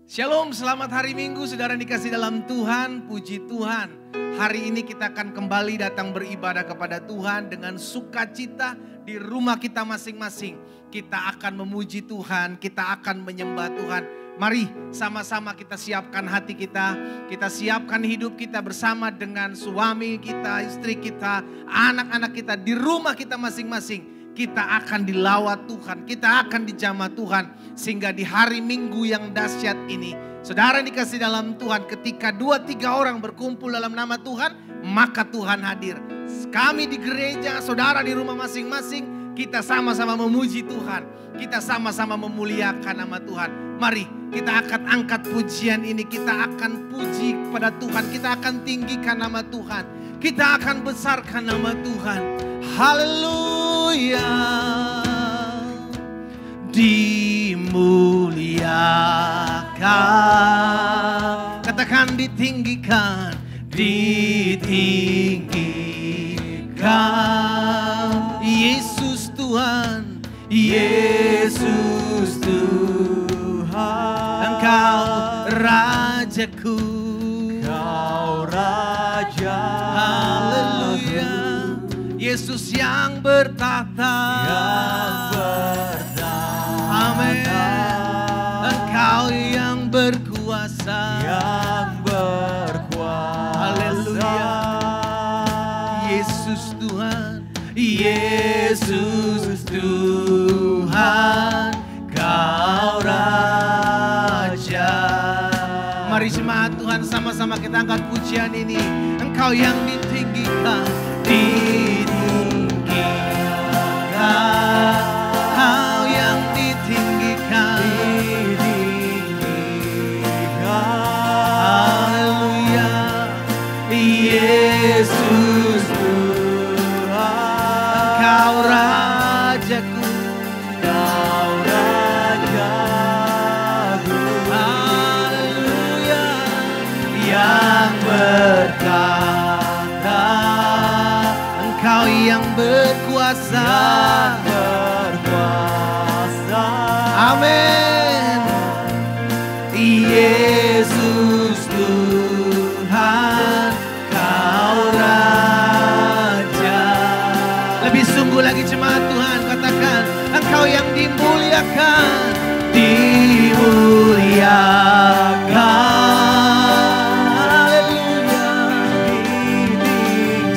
Shalom, selamat hari Minggu saudara dikasih dalam Tuhan, puji Tuhan. Hari ini kita akan kembali datang beribadah kepada Tuhan dengan sukacita di rumah kita masing-masing. Kita akan memuji Tuhan, kita akan menyembah Tuhan. Mari sama-sama kita siapkan hati kita siapkan hidup kita bersama dengan suami kita, istri kita, anak-anak kita di rumah kita masing-masing. Kita akan dilawat Tuhan, kita akan dijamah Tuhan. Sehingga di hari Minggu yang dahsyat ini, saudara dikasih dalam Tuhan, ketika 2-3 orang berkumpul dalam nama Tuhan, maka Tuhan hadir. Kami di gereja, saudara di rumah masing-masing, kita sama-sama memuji Tuhan. Kita sama-sama memuliakan nama Tuhan. Mari kita akan angkat pujian ini, kita akan puji kepada Tuhan, kita akan tinggikan nama Tuhan. Kita akan besarkan nama Tuhan. Haleluya. Dimuliakan. Katakan ditinggikan. Ditinggikan. Yesus Tuhan. Yesus Tuhan. Engkau Rajaku. Engkau Raja. Haleluya. Yesus yang bertahta. Amin. Engkau yang berkuasa. Haleluya. Yesus Tuhan. Yesus Tuhan. Kau Raja. Mari jemaat Tuhan, sama-sama kita angkat pujian ini. Engkau yang ditinggikan. Engkau yang ditinggikan. Haleluya. Yesus Tuhan. Engkau Rajaku. Engkau Rajaku. Haleluya. Yang berkata. Engkau yang berkuasa. Amin. Yesus Tuhan, Kau Raja. Lebih sungguh lagi jemaat Tuhan, katakan Engkau yang dimuliakan. Dimuliakan.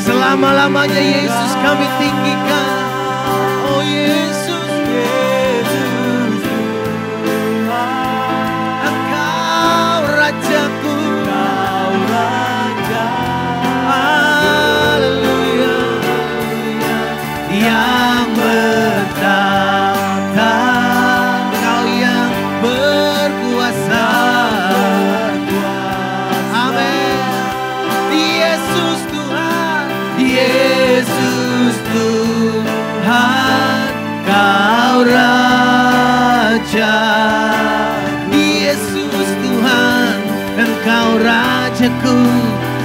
Selama-lamanya Yesus kami tinggikan. Oh Yesus, Yesus Tuhan. Engkau Rajaku. Engkau Raja. Haleluya. Yang bertahta. Engkau yang berkuasa. Amin. Yesus Tuhan. Yesus Tuhan, Kau Raja. Yesus Tuhan, Engkau Rajaku.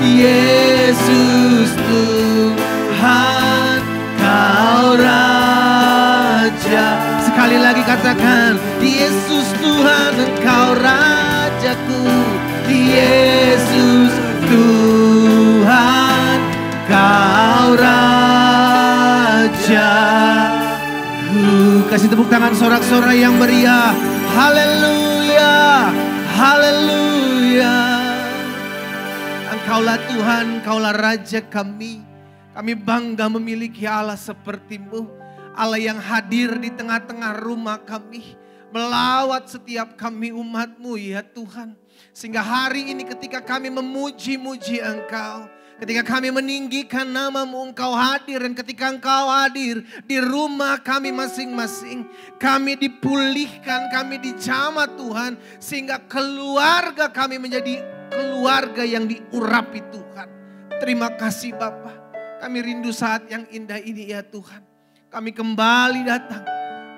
Yesus Tuhan, Kau Raja. Sekali lagi katakan, Yesus Tuhan, Engkau Rajaku. Yesus Tuhan, Kau Raja. Kasih tepuk tangan sorak-sorai yang meriah. Haleluya. Haleluya. Engkaulah Tuhan, Engkaulah Raja kami. Kami bangga memiliki Allah seperti-Mu. Allah yang hadir di tengah-tengah rumah kami. Melawat setiap kami umat-Mu ya Tuhan. Sehingga hari ini ketika kami memuji-muji Engkau. Ketika kami meninggikan nama-Mu, Engkau hadir. Dan ketika Engkau hadir di rumah kami masing-masing, kami dipulihkan, kami dijamah Tuhan. Sehingga keluarga kami menjadi keluarga yang diurapi Tuhan. Terima kasih Bapa. Kami rindu saat yang indah ini ya Tuhan. Kami kembali datang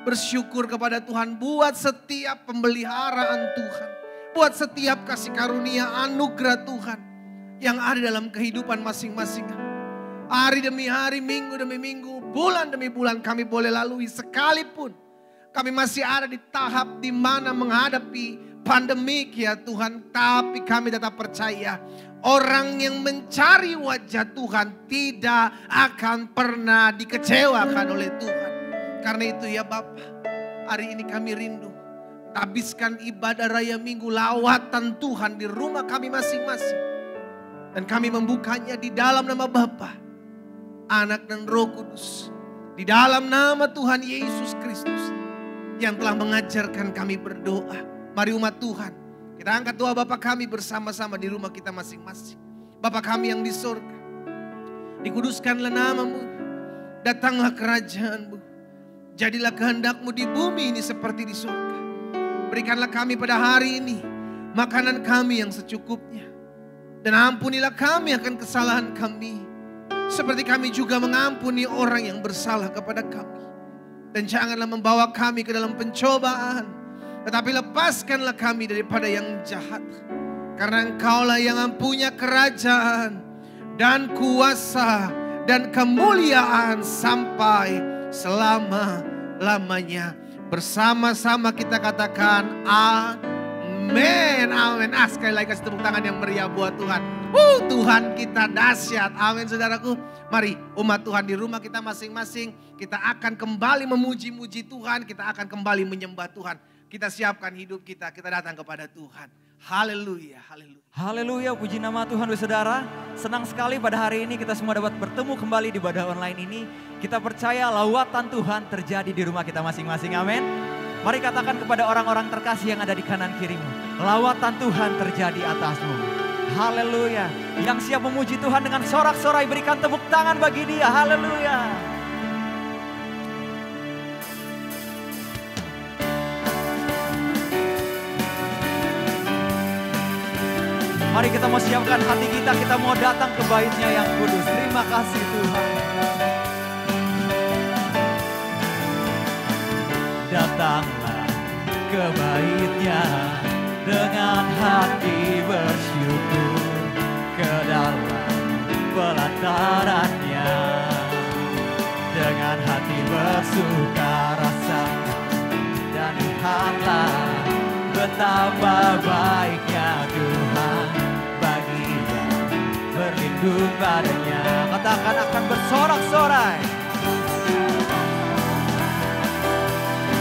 bersyukur kepada Tuhan buat setiap pemeliharaan Tuhan. Buat setiap kasih karunia anugerah Tuhan yang ada dalam kehidupan masing-masing. Hari demi hari, minggu demi minggu, bulan demi bulan kami boleh lalui sekalipun kami masih ada di tahap di mana menghadapi pandemik ya Tuhan. Tapi kami tetap percaya orang yang mencari wajah Tuhan tidak akan pernah dikecewakan oleh Tuhan. Karena itu ya Bapa, hari ini kami rindu habiskan ibadah raya minggu lawatan Tuhan di rumah kami masing-masing. Dan kami membukanya di dalam nama Bapa, Anak dan Roh Kudus. Di dalam nama Tuhan Yesus Kristus yang telah mengajarkan kami berdoa. Mari umat Tuhan, kita angkat doa Bapa kami bersama-sama di rumah kita masing-masing. Bapa kami yang di surga, dikuduskanlah namamu, datanglah kerajaanmu, jadilah kehendak-Mu di bumi ini seperti di surga. Berikanlah kami pada hari ini makanan kami yang secukupnya. Dan ampunilah kami akan kesalahan kami, seperti kami juga mengampuni orang yang bersalah kepada kami. Dan janganlah membawa kami ke dalam pencobaan, tetapi lepaskanlah kami daripada yang jahat. Karena Engkaulah yang punya kerajaan dan kuasa dan kemuliaan sampai selama-lamanya. Bersama-sama kita katakan amin, amin. Sekali lagi kasih tepuk tangan yang meriah buat Tuhan. Tuhan kita dahsyat, amin saudaraku. Mari umat Tuhan di rumah kita masing-masing, kita akan kembali memuji-muji Tuhan, kita akan kembali menyembah Tuhan. Kita siapkan hidup kita datang kepada Tuhan. Haleluya, haleluya. Haleluya, puji nama Tuhan saudara. Senang sekali pada hari ini kita semua dapat bertemu kembali di ibadah online ini. Kita percaya lawatan Tuhan terjadi di rumah kita masing-masing, amin. Mari katakan kepada orang-orang terkasih yang ada di kanan kirimu, lawatan Tuhan terjadi atasmu. Haleluya. Yang siap memuji Tuhan dengan sorak-sorai, berikan tepuk tangan bagi dia. Haleluya. Mari kita mau siapkan hati kita mau datang ke bait-Nya yang kudus. Terima kasih Tuhan. Datanglah ke bait-Nya dengan hati bersyukur, ke dalam pelataran-Nya dengan hati bersuka rasa, dan lihatlah betapa baiknya Tuhan bagi yang berlindung padanya. Katakan akan bersorak-sorai,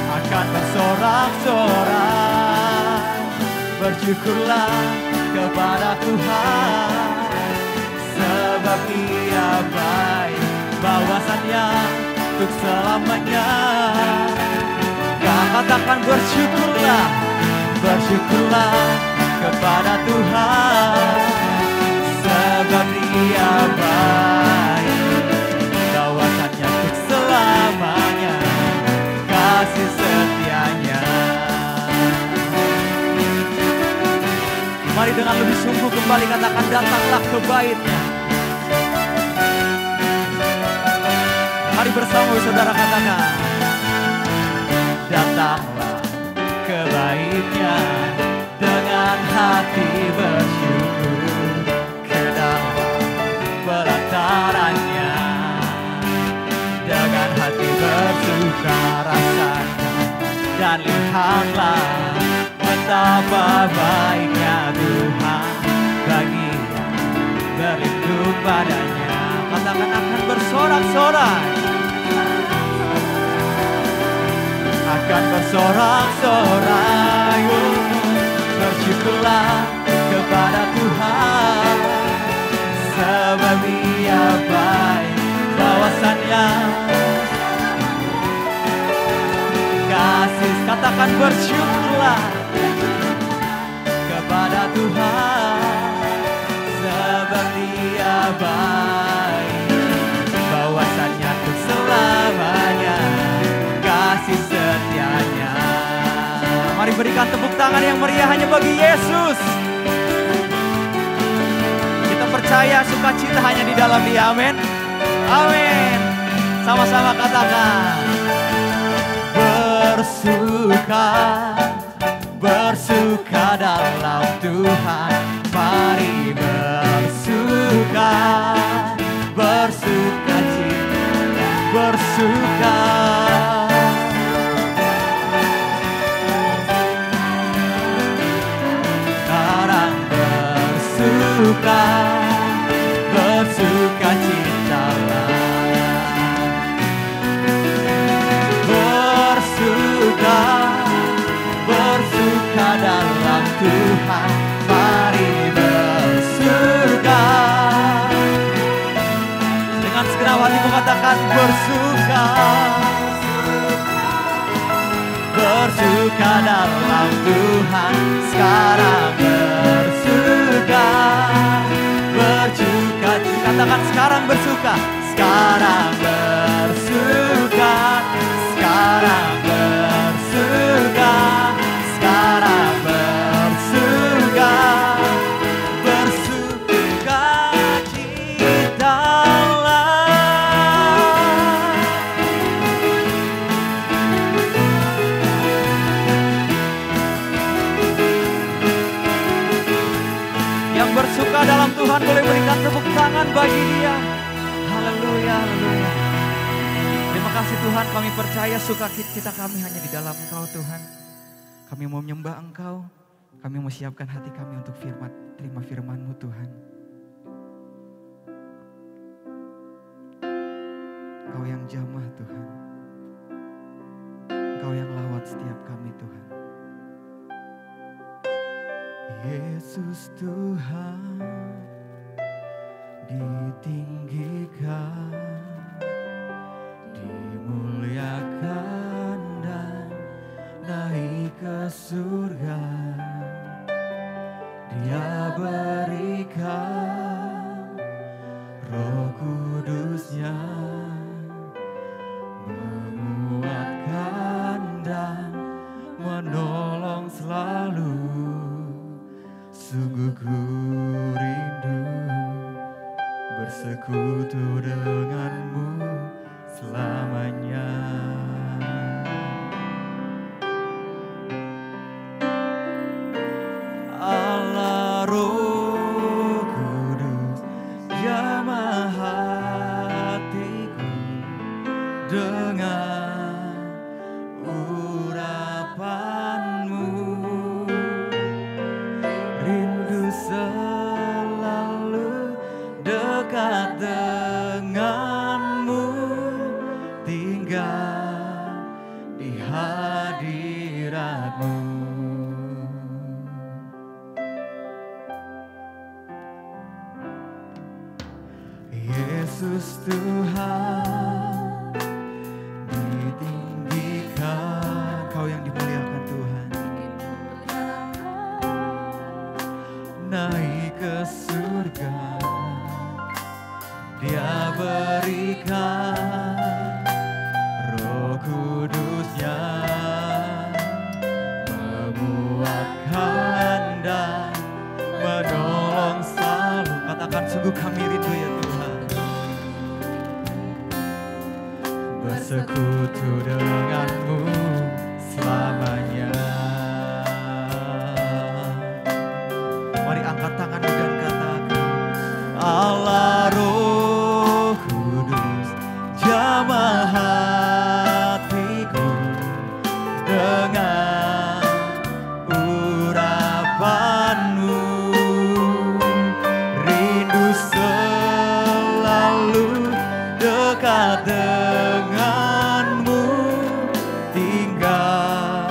akan bersorak-sorai, bersyukurlah kepada Tuhan, sebab Dia baik, bahwasannya untuk selamanya. Katakan bersyukurlah, bersyukurlah kepada Tuhan, sebab Dia baik, bahwasannya untuk selamanya kasih setianya. Mari dengan lebih sungguh kembali katakan, datanglah ke bait-Nya. Mari bersama saudara katakan, datanglah ke bait-Nya dengan hati bersyukur, ke dalam pelataran-Nya dengan hati bersuka rasa, dan lihatlah betapa baiknya Tuhan bagi yang berlindung padanya. Katakan akan bersorak-sorai, akan bersorak-sorai, bersyukurlah kepada Tuhan, sebab Dia baik, bahwasannya kasih. Katakan bersyukurlah kepada Tuhan, sebab Dia baik, bahwasannya untuk selamanya kasih setianya. Mari berikan tepuk tangan yang meriah hanya bagi Yesus. Kita percaya sukacita hanya di dalam Dia, amin. Amin. Sama-sama katakan, bersuka, bersuka dalam Tuhan. Mari bersuka, bersuka cita, bersuka. dalam Tuhan, mari bersuka. Dengan segenap hatimu katakan bersuka. Bersuka dalam Tuhan, sekarang bersuka. Bersuka, katakan sekarang bersuka. Sekarang bersuka. Sekarang bersuka. Sekarang bersuka. Bersuka citalah. Yang bersuka dalam Tuhan boleh berikan tepuk tangan bagi Dia. Haleluya, haleluya. Terima kasih Tuhan, kami percaya sukacita kami hanya di dalam Engkau Tuhan. Kami mau menyembah Engkau, kami mau siapkan hati kami untuk terima firman-Mu Tuhan. Engkau yang jamah Tuhan. Engkau yang lawat setiap kami Tuhan. Yesus Tuhan ditinggikan, dimuliakan dan naik ke surga. Dia berikan Roh Kudus-Nya, menguatkan dan menolong selalu. Sungguh ku rindu bersekutu denganmu selamanya. Allah Roh Kudus, jamah hatiku dengan urapanmu. Rindu selalu dekat denganmu, tinggal di hadiratmu. Yesus Tuhan ditinggikan, Kau yang dimuliakan Tuhan, naik ke surga. Dia berikan Roh Kudus-Nya, menguatkan dan menolong selalu. Katakan sungguh kami rindu ya Tuhan, bersekutu denganmu selamanya. Mari angkat tanganmu dan katakan, Allah Roh Kudus, jamah hatiku dengan urapanmu. Rindu selalu dekat denganmu, tinggal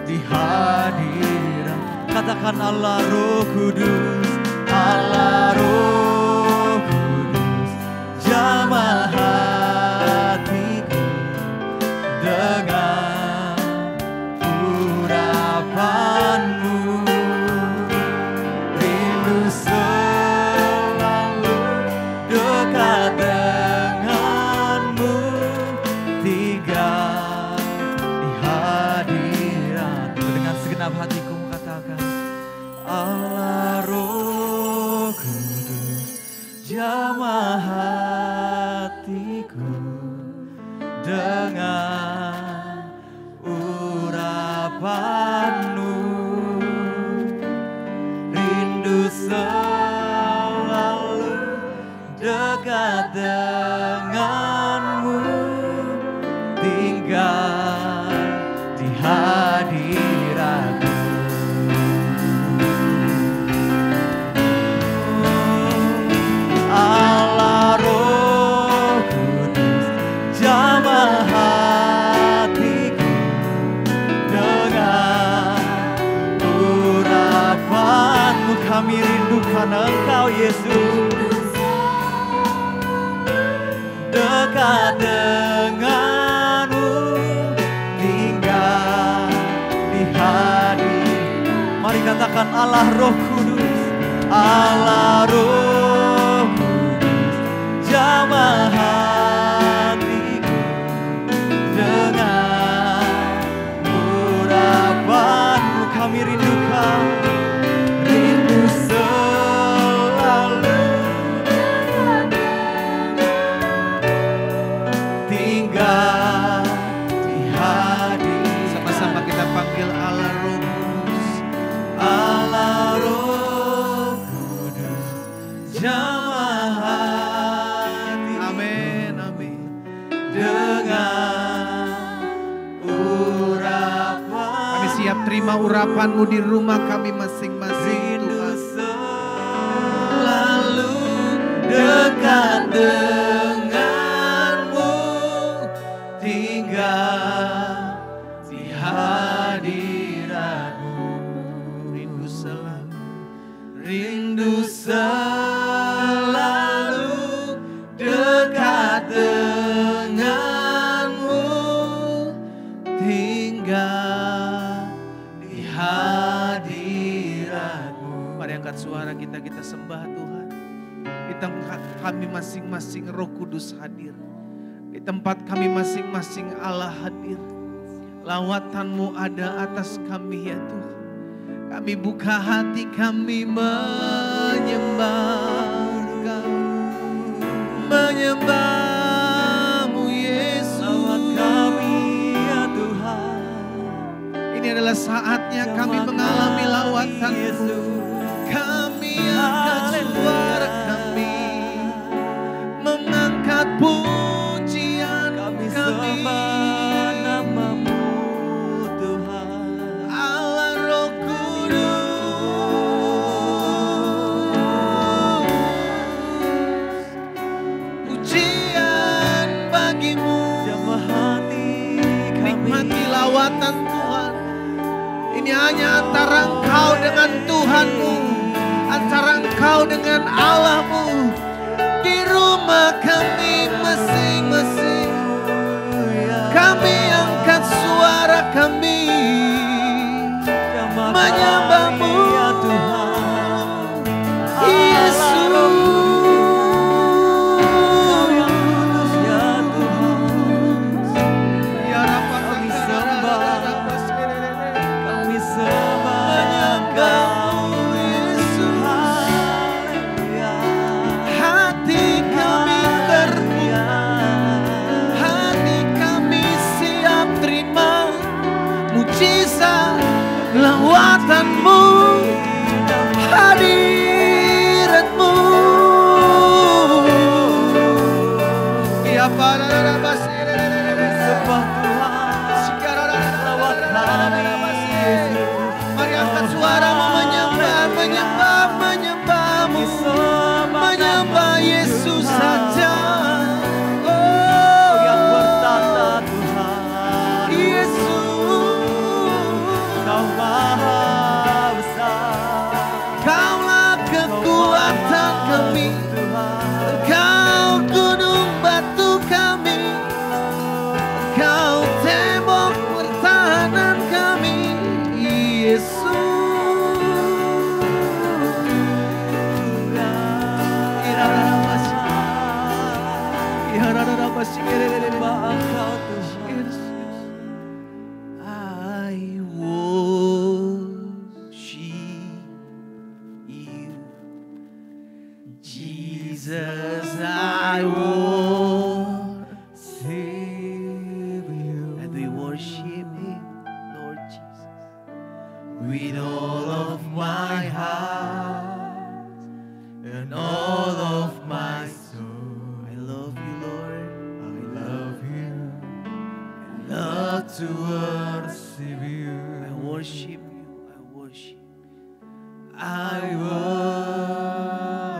di hadirat. Katakan Allah Roh Kudus, Allah Roh Kudus, jamah hatiku dengan urapanmu. Rindu selalu dekat denganmu, tinggal di hadirat. Dengan segenap hatiku katakan, Allah Roh Kudus, jamah hatiku dengan urapanmu. Rindu selalu dekat denganmu, tinggal di hadiratmu. Allah Roh Kudus, jamah hatiku dengan urapanmu. kami rindukan Engkau Yesus. Dekat denganmu, tinggal di hadirat. Mari katakan Allah Roh Kudus, Allah Roh Kudus, jamah hatiku dengan urapanmu. Kami rindukan, rindu selalu tinggal di hadirat. Sama-sama kita panggil Allah Roh Kudus. Allah Roh Kudus, jamah hati. Amin, amin. Dengan urapan. Kami siap terima urapan-Mu di rumah kami masing-masing. Rindu Tuhan. selalu dekat denganmu, tinggal di hadirat-Mu. Rindu selalu. Rindu selalu dekat denganmu, tinggal di hadirat-Mu. Mari angkat suara kita sembah Tuhan. Di tempat kami masing-masing Roh Kudus hadir. Di tempat kami masing-masing Allah hadir. Lawatan-Mu ada atas kami ya Tuhan. Kami buka hati kami menyembah-Mu Yesus. Lawat kami ya Tuhan. Ini adalah saatnya kami mengalami lawatan-Mu. Kami angkat suara kami, mengangkat pujian Kami kami. sembah nama-Mu Tuhan. Allah Roh Kudus, pujian bagi-Mu. Jamah hati kami. Nikmati lawatan Tuhan. Ini hanya antara engkau dengan Tuhanmu, antara engkau dengan Allahmu. Di rumah kami masing-masing, kami angkat suara kami Jamah menyembah-Mu kami ya Tuhan. Yesus. Yang kudus ya Tuhan. Ya Rabbah, Kami sembah, kami sembah Engkau Yesus. Haleluya. Hati kami terbuka, hati kami siap terima mujizat lawatan-Mu, hadirat-Mu. Ya Sembah Tuhan, lawat kami Yesus. mari angkat suara-Mu menyembah-Mu, menyembah Yesus saja. Oh, yang bertata Tuhan, Yesus, Kau maha besar. Kaulah kekuatan kami, Engkau gunung batu kami, Engkau tembok pertahanan kami, Yesus. I worship you, Jesus. I worship you, and we worship Him, Lord Jesus, with all of my heart and all of my soul. I love you, Lord. I love you. I love to worship you. I worship you. I worship. I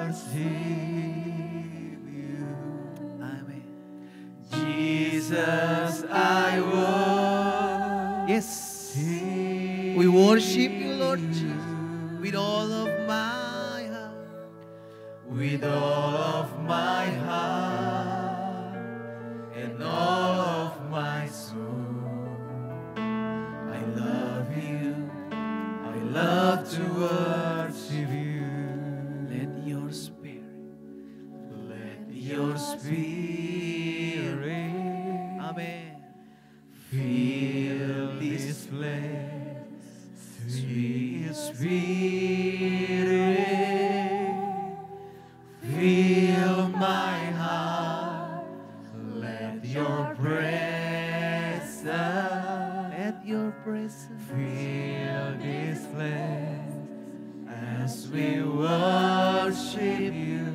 worship you. Amen. Jesus, I worship. Yes. We worship you, Lord Jesus. with all of my heart. With all of my heart and all of my soul, I love you. I love to worship you. Let your spirit, Your spirit, amen, fill this place, sweet spirit, fill my heart, let your presence, fill this place, as we worship you,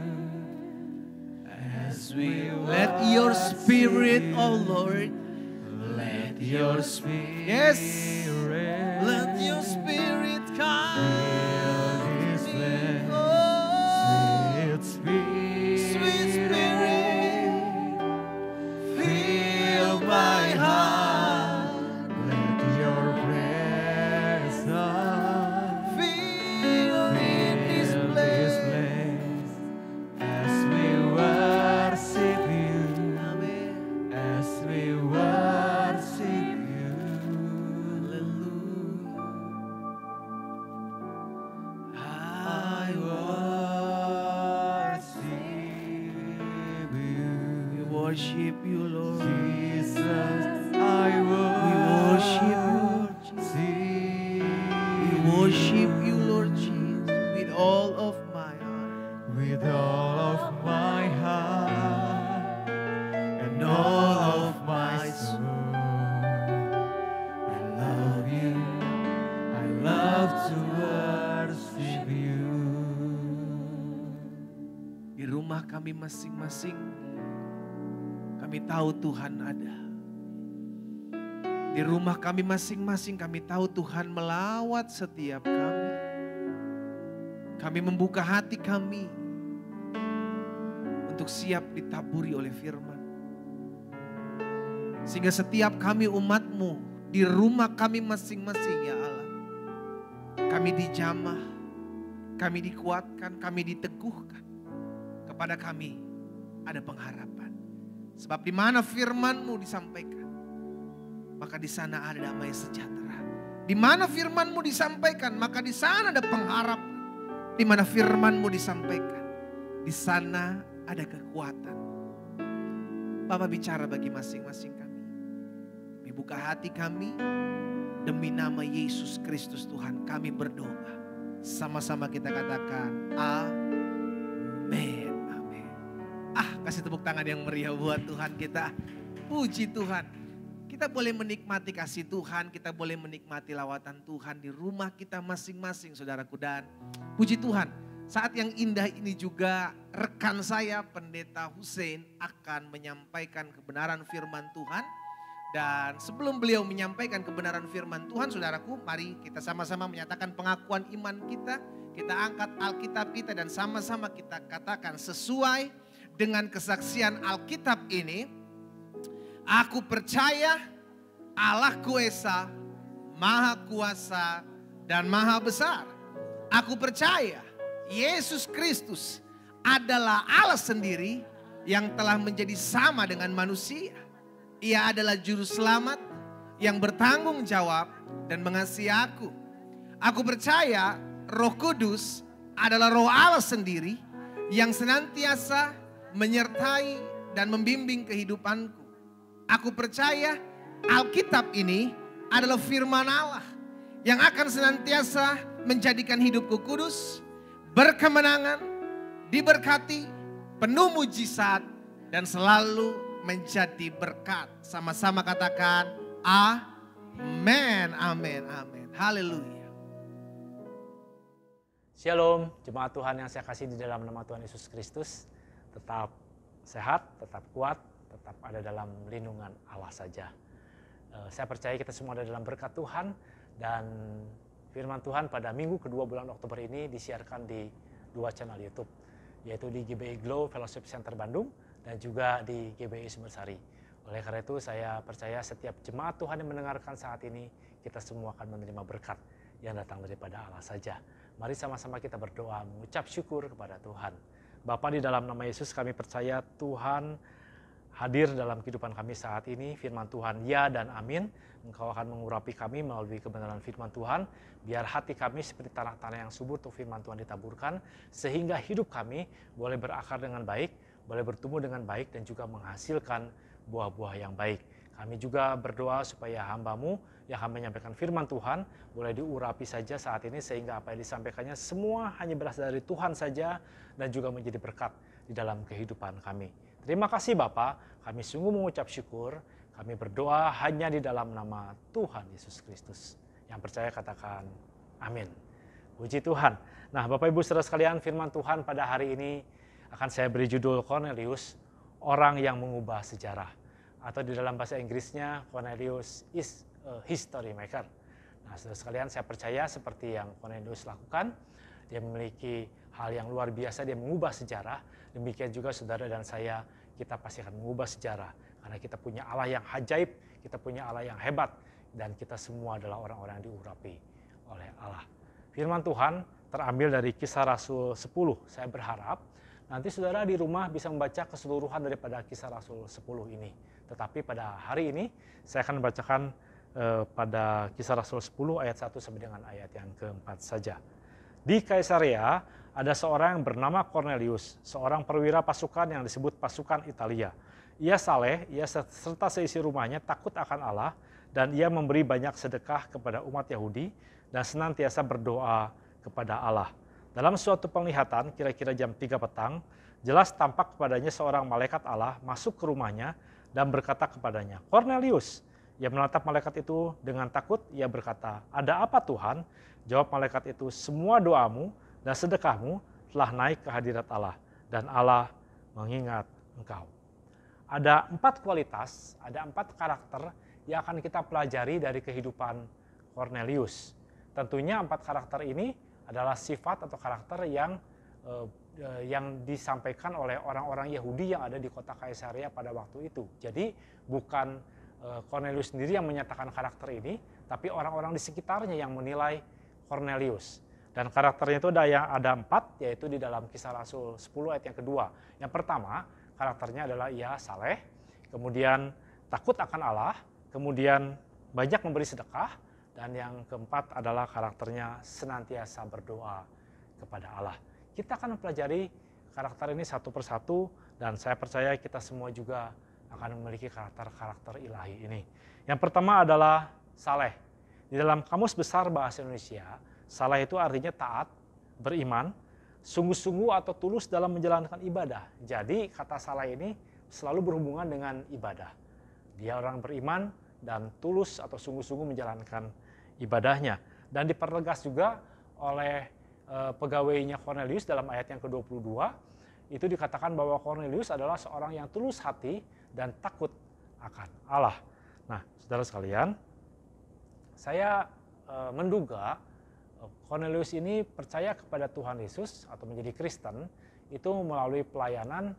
as we let your spirit, oh Lord, let your spirit, yes, let your spirit come. fill this place, Oh, sweet spirit, fill my heart, let your presence fill in this fill place. this place, as we worship you, Amen. as we worship you. I worship you, We worship you, Lord. Jesus. I worship you. We worship worship you, Lord Jesus, with all of my heart. with all of my heart and all of my soul. I love you. I love to worship you. Di rumah kami masing-masing, kami tahu Tuhan ada. Di rumah kami masing-masing, kami tahu Tuhan melawat setiap kami. Kami membuka hati kami untuk siap ditaburi oleh firman. Sehingga setiap kami umat-Mu di rumah kami masing-masing, ya Allah, kami dijamah, kami dikuatkan, kami diteguhkan. Kepada kami ada pengharapan. Sebab di mana firman-Mu disampaikan, maka di sana ada damai sejahtera. Di mana firman-Mu disampaikan, maka di sana ada pengharapan. Di mana firman-Mu disampaikan, di sana ada kekuatan. Bapak bicara bagi masing-masing kami. Kami buka hati kami, demi nama Yesus Kristus Tuhan kami berdoa. Sama-sama kita katakan, amin. Amin. Kasih tepuk tangan yang meriah buat Tuhan kita. Puji Tuhan. Kita boleh menikmati kasih Tuhan, kita boleh menikmati lawatan Tuhan di rumah kita masing-masing, saudaraku. Dan puji Tuhan, saat yang indah ini juga rekan saya Pendeta Hussein akan menyampaikan kebenaran firman Tuhan. Dan sebelum beliau menyampaikan kebenaran firman Tuhan, saudaraku, mari kita sama-sama menyatakan pengakuan iman kita. Kita angkat Alkitab kita dan sama-sama kita katakan sesuai dengan kesaksian Alkitab ini. Aku percaya Allahku Esa, Maha Kuasa dan Maha Besar. Aku percaya Yesus Kristus adalah Allah sendiri yang telah menjadi sama dengan manusia. Ia adalah juru selamat yang bertanggung jawab dan mengasihi aku. Aku percaya Roh Kudus adalah Roh Allah sendiri yang senantiasa menyertai dan membimbing kehidupanku. Aku percaya Alkitab ini adalah firman Allah yang akan senantiasa menjadikan hidupku kudus, berkemenangan, diberkati, penuh mujizat, dan selalu menjadi berkat. Sama-sama katakan amin, amin, amin. Haleluya. Shalom, jemaat Tuhan yang saya kasih di dalam nama Tuhan Yesus Kristus. Tetap sehat, tetap kuat, tetap ada dalam lindungan Allah saja. Saya percaya kita semua ada dalam berkat Tuhan, dan firman Tuhan pada minggu kedua bulan Oktober ini disiarkan di 2 channel YouTube, yaitu di GBI Glow Fellowship Center Bandung dan juga di GBI Sumbersari. Oleh karena itu saya percaya setiap jemaat Tuhan yang mendengarkan saat ini, kita semua akan menerima berkat yang datang daripada Allah saja. Mari sama-sama kita berdoa, mengucap syukur kepada Tuhan. Bapa, di dalam nama Yesus kami percaya Tuhan hadir dalam kehidupan kami saat ini. Firman Tuhan ya dan amin. Engkau akan mengurapi kami melalui kebenaran firman Tuhan. Biar hati kami seperti tanah-tanah yang subur untuk firman Tuhan ditaburkan. Sehingga hidup kami boleh berakar dengan baik, boleh bertumbuh dengan baik dan juga menghasilkan buah-buah yang baik. Kami juga berdoa supaya hamba-Mu yang akan menyampaikan firman Tuhan boleh diurapi saja saat ini sehingga apa yang disampaikannya semua hanya berasal dari Tuhan saja dan juga menjadi berkat di dalam kehidupan kami. Terima kasih Bapa, kami sungguh mengucap syukur, kami berdoa hanya di dalam nama Tuhan Yesus Kristus. Yang percaya katakan amin. Puji Tuhan. Nah Bapak Ibu Saudara sekalian, firman Tuhan pada hari ini akan saya beri judul Cornelius, orang yang mengubah sejarah. Atau di dalam bahasa Inggrisnya, Cornelius is a history maker. Nah, saudara sekalian, saya percaya seperti yang Cornelius lakukan, dia memiliki hal yang luar biasa, dia mengubah sejarah. Demikian juga saudara dan saya, kita pasti akan mengubah sejarah. Karena kita punya Allah yang ajaib, kita punya Allah yang hebat, dan kita semua adalah orang-orang yang diurapi oleh Allah. Firman Tuhan terambil dari Kisah Rasul 10. Saya berharap nanti saudara di rumah bisa membaca keseluruhan daripada Kisah Rasul 10 ini. Tetapi pada hari ini saya akan membacakan pada Kisah Rasul 10 ayat 1 sampai dengan ayat yang keempat saja. Di Kaisarea ada seorang yang bernama Cornelius, seorang perwira pasukan yang disebut pasukan Italia. Ia saleh, ia serta seisi rumahnya takut akan Allah, dan ia memberi banyak sedekah kepada umat Yahudi dan senantiasa berdoa kepada Allah. Dalam suatu penglihatan, kira-kira jam 3 petang, jelas tampak kepadanya seorang malaikat Allah masuk ke rumahnya dan berkata kepadanya, Cornelius. Ia menatap malaikat itu dengan takut, ia berkata, ada apa Tuhan? Jawab malaikat itu, semua doamu dan sedekahmu telah naik ke hadirat Allah, dan Allah mengingat engkau. Ada 4 kualitas, ada 4 karakter yang akan kita pelajari dari kehidupan Cornelius. Tentunya 4 karakter ini adalah sifat atau karakter yang disampaikan oleh orang-orang Yahudi yang ada di kota Kaisarea pada waktu itu. Jadi bukan Cornelius sendiri yang menyatakan karakter ini, tapi orang-orang di sekitarnya yang menilai Cornelius. Dan karakternya itu ada 4, yaitu di dalam Kisah Rasul 10 ayat yang kedua. Yang pertama, karakternya adalah ia saleh, kemudian takut akan Allah, kemudian banyak memberi sedekah, dan yang keempat adalah karakternya senantiasa berdoa kepada Allah. Kita akan mempelajari karakter ini satu persatu, dan saya percaya kita semua juga akan memiliki karakter-karakter ilahi ini. Yang pertama adalah saleh. Di dalam Kamus Besar Bahasa Indonesia, saleh itu artinya taat, beriman, sungguh-sungguh atau tulus dalam menjalankan ibadah. Jadi kata saleh ini selalu berhubungan dengan ibadah. Dia orang beriman dan tulus atau sungguh-sungguh menjalankan ibadahnya. Dan dipertegas juga oleh pegawainya Cornelius dalam ayat yang ke-22, itu dikatakan bahwa Cornelius adalah seorang yang tulus hati dan takut akan Allah. Nah, saudara sekalian, saya menduga Cornelius ini percaya kepada Tuhan Yesus atau menjadi Kristen itu melalui pelayanan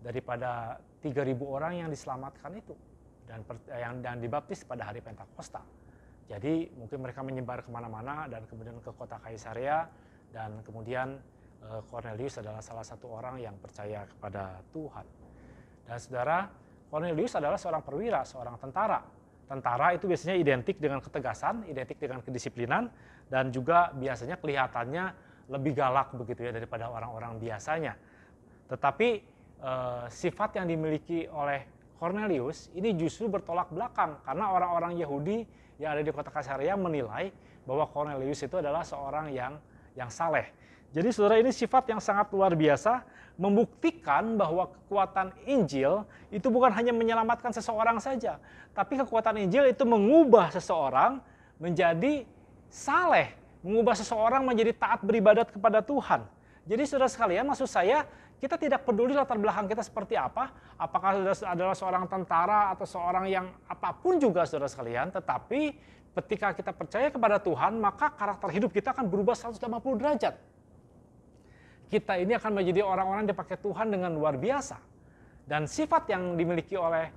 daripada 3.000 orang yang diselamatkan itu dan dibaptis pada hari Pentakosta. Jadi mungkin mereka menyebar kemana-mana dan kemudian ke kota Kaisarea, dan kemudian Cornelius adalah salah satu orang yang percaya kepada Tuhan. Dan saudara, Cornelius adalah seorang perwira, seorang tentara. Tentara itu biasanya identik dengan ketegasan, identik dengan kedisiplinan, dan juga biasanya kelihatannya lebih galak begitu ya daripada orang-orang biasanya. Tetapi sifat yang dimiliki oleh Cornelius ini justru bertolak belakang, karena orang-orang Yahudi yang ada di kota Kaisarea menilai bahwa Cornelius itu adalah seorang yang saleh. Jadi saudara, ini sifat yang sangat luar biasa, membuktikan bahwa kekuatan Injil itu bukan hanya menyelamatkan seseorang saja, tapi kekuatan Injil itu mengubah seseorang menjadi saleh, mengubah seseorang menjadi taat beribadat kepada Tuhan. Jadi saudara sekalian, maksud saya, kita tidak peduli latar belakang kita seperti apa, apakah saudara adalah seorang tentara atau seorang yang apapun juga saudara sekalian, tetapi ketika kita percaya kepada Tuhan, maka karakter hidup kita akan berubah 180 derajat. Kita ini akan menjadi orang-orang yang dipakai Tuhan dengan luar biasa. Dan sifat yang dimiliki oleh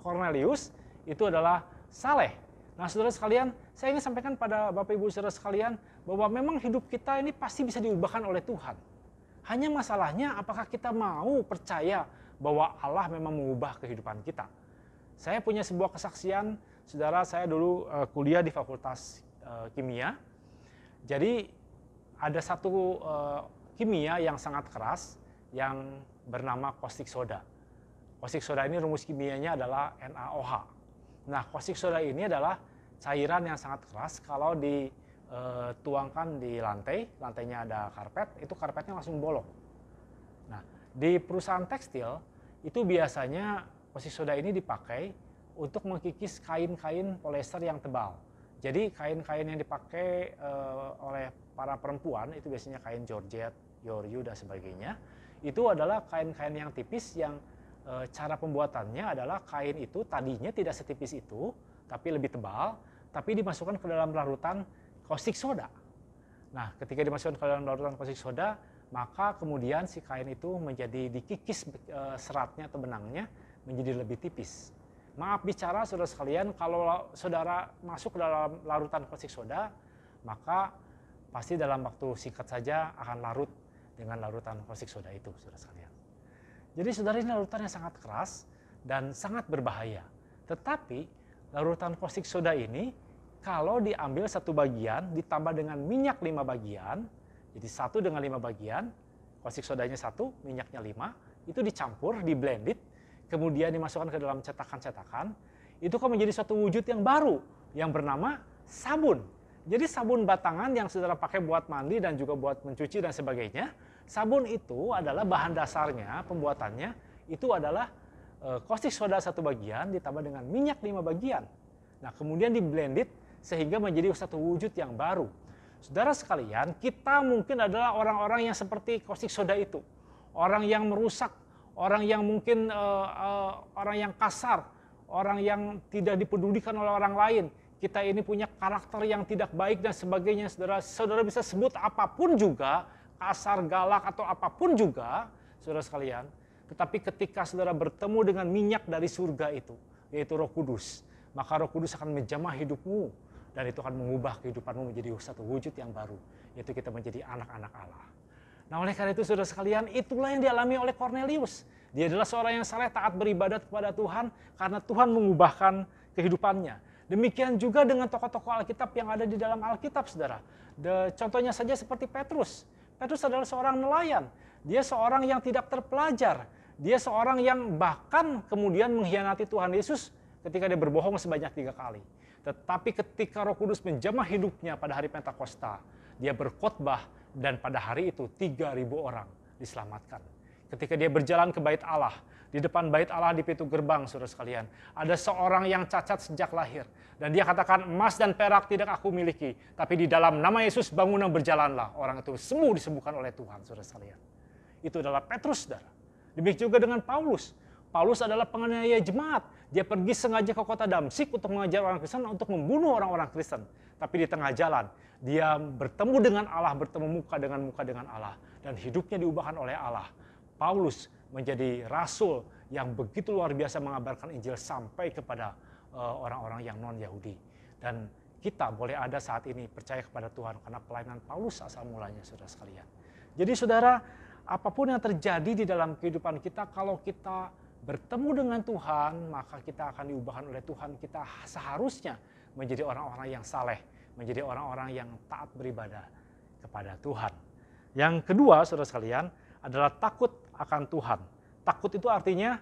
Cornelius itu adalah saleh. Nah saudara sekalian, saya ingin sampaikan pada Bapak Ibu saudara sekalian bahwa memang hidup kita ini pasti bisa diubahkan oleh Tuhan. Hanya masalahnya apakah kita mau percaya bahwa Allah memang mengubah kehidupan kita. Saya punya sebuah kesaksian, saudara, saya dulu kuliah di Fakultas Kimia. Jadi ada satu kimia yang sangat keras yang bernama caustic soda. Caustic soda ini rumus kimianya adalah NaOH. Nah, caustic soda ini adalah cairan yang sangat keras. Kalau dituangkan di lantai, lantainya ada karpet, itu karpetnya langsung bolong. Nah, di perusahaan tekstil itu biasanya caustic soda ini dipakai untuk mengkikis kain-kain polyester yang tebal. Jadi kain-kain yang dipakai oleh para perempuan itu biasanya kain georgette, yoryu dan sebagainya. Itu adalah kain-kain yang tipis yang cara pembuatannya adalah kain itu tadinya tidak setipis itu, tapi lebih tebal, tapi dimasukkan ke dalam larutan caustic soda. Nah, ketika dimasukkan ke dalam larutan caustic soda, maka kemudian si kain itu menjadi dikikis seratnya atau benangnya menjadi lebih tipis. Maaf bicara, saudara sekalian, kalau saudara masuk ke dalam larutan caustic soda, maka pasti dalam waktu singkat saja akan larut dengan larutan caustic soda itu, saudara sekalian. Jadi saudara, ini larutan yang sangat keras dan sangat berbahaya. Tetapi larutan caustic soda ini kalau diambil satu bagian ditambah dengan minyak 5 bagian, jadi 1 dengan 5 bagian, caustic sodanya 1, minyaknya 5, itu dicampur, di-blended, kemudian dimasukkan ke dalam cetakan-cetakan, itu kan menjadi suatu wujud yang baru yang bernama sabun. Jadi sabun batangan yang saudara pakai buat mandi dan juga buat mencuci dan sebagainya, sabun itu adalah bahan dasarnya, pembuatannya itu adalah caustic soda 1 bagian ditambah dengan minyak 5 bagian. Nah, kemudian di-blended sehingga menjadi satu wujud yang baru. Saudara sekalian, kita mungkin adalah orang-orang yang seperti caustic soda itu. Orang yang merusak, orang yang mungkin orang yang kasar, orang yang tidak dipedulikan oleh orang lain. Kita ini punya karakter yang tidak baik dan sebagainya, saudara. Saudara bisa sebut apapun juga, kasar, galak, atau apapun juga, saudara sekalian. Tetapi ketika saudara bertemu dengan minyak dari surga itu, yaitu Roh Kudus, maka Roh Kudus akan menjamah hidupmu, dan itu akan mengubah kehidupanmu menjadi satu wujud yang baru, yaitu kita menjadi anak-anak Allah. Nah, oleh karena itu, saudara sekalian, itulah yang dialami oleh Cornelius. Dia adalah seorang yang saleh, taat beribadat kepada Tuhan, karena Tuhan mengubahkan kehidupannya. Demikian juga dengan tokoh-tokoh Alkitab yang ada di dalam Alkitab, saudara. Contohnya saja seperti Petrus. Petrus adalah seorang nelayan. Dia seorang yang tidak terpelajar. Dia seorang yang bahkan kemudian mengkhianati Tuhan Yesus ketika dia berbohong sebanyak 3 kali. Tetapi ketika Roh Kudus menjamah hidupnya pada hari Pentakosta, dia berkhotbah dan pada hari itu 3.000 orang diselamatkan. Ketika dia berjalan ke bait Allah, di depan bait Allah di pintu gerbang, saudara sekalian, ada seorang yang cacat sejak lahir. Dan dia katakan, emas dan perak tidak aku miliki, tapi di dalam nama Yesus bangunan berjalanlah. Orang itu semua disembuhkan oleh Tuhan, saudara sekalian. Itu adalah Petrus, saudara. Demikian juga dengan Paulus. Paulus adalah penganiaya jemaat. Dia pergi sengaja ke kota Damsyik untuk mengajar orang Kristen, untuk membunuh orang-orang Kristen. Tapi di tengah jalan, dia bertemu dengan Allah, bertemu muka dengan Allah. Dan hidupnya diubahkan oleh Allah. Paulus menjadi rasul yang begitu luar biasa mengabarkan Injil sampai kepada orang-orang yang non-Yahudi. Dan kita boleh ada saat ini percaya kepada Tuhan karena pelayanan Paulus asal mulanya, saudara sekalian. Jadi saudara, apapun yang terjadi di dalam kehidupan kita, kalau kita bertemu dengan Tuhan, maka kita akan diubahkan oleh Tuhan. Kita seharusnya menjadi orang-orang yang saleh, menjadi orang-orang yang taat beribadah kepada Tuhan. Yang kedua, saudara sekalian, adalah takut akan Tuhan. Takut itu artinya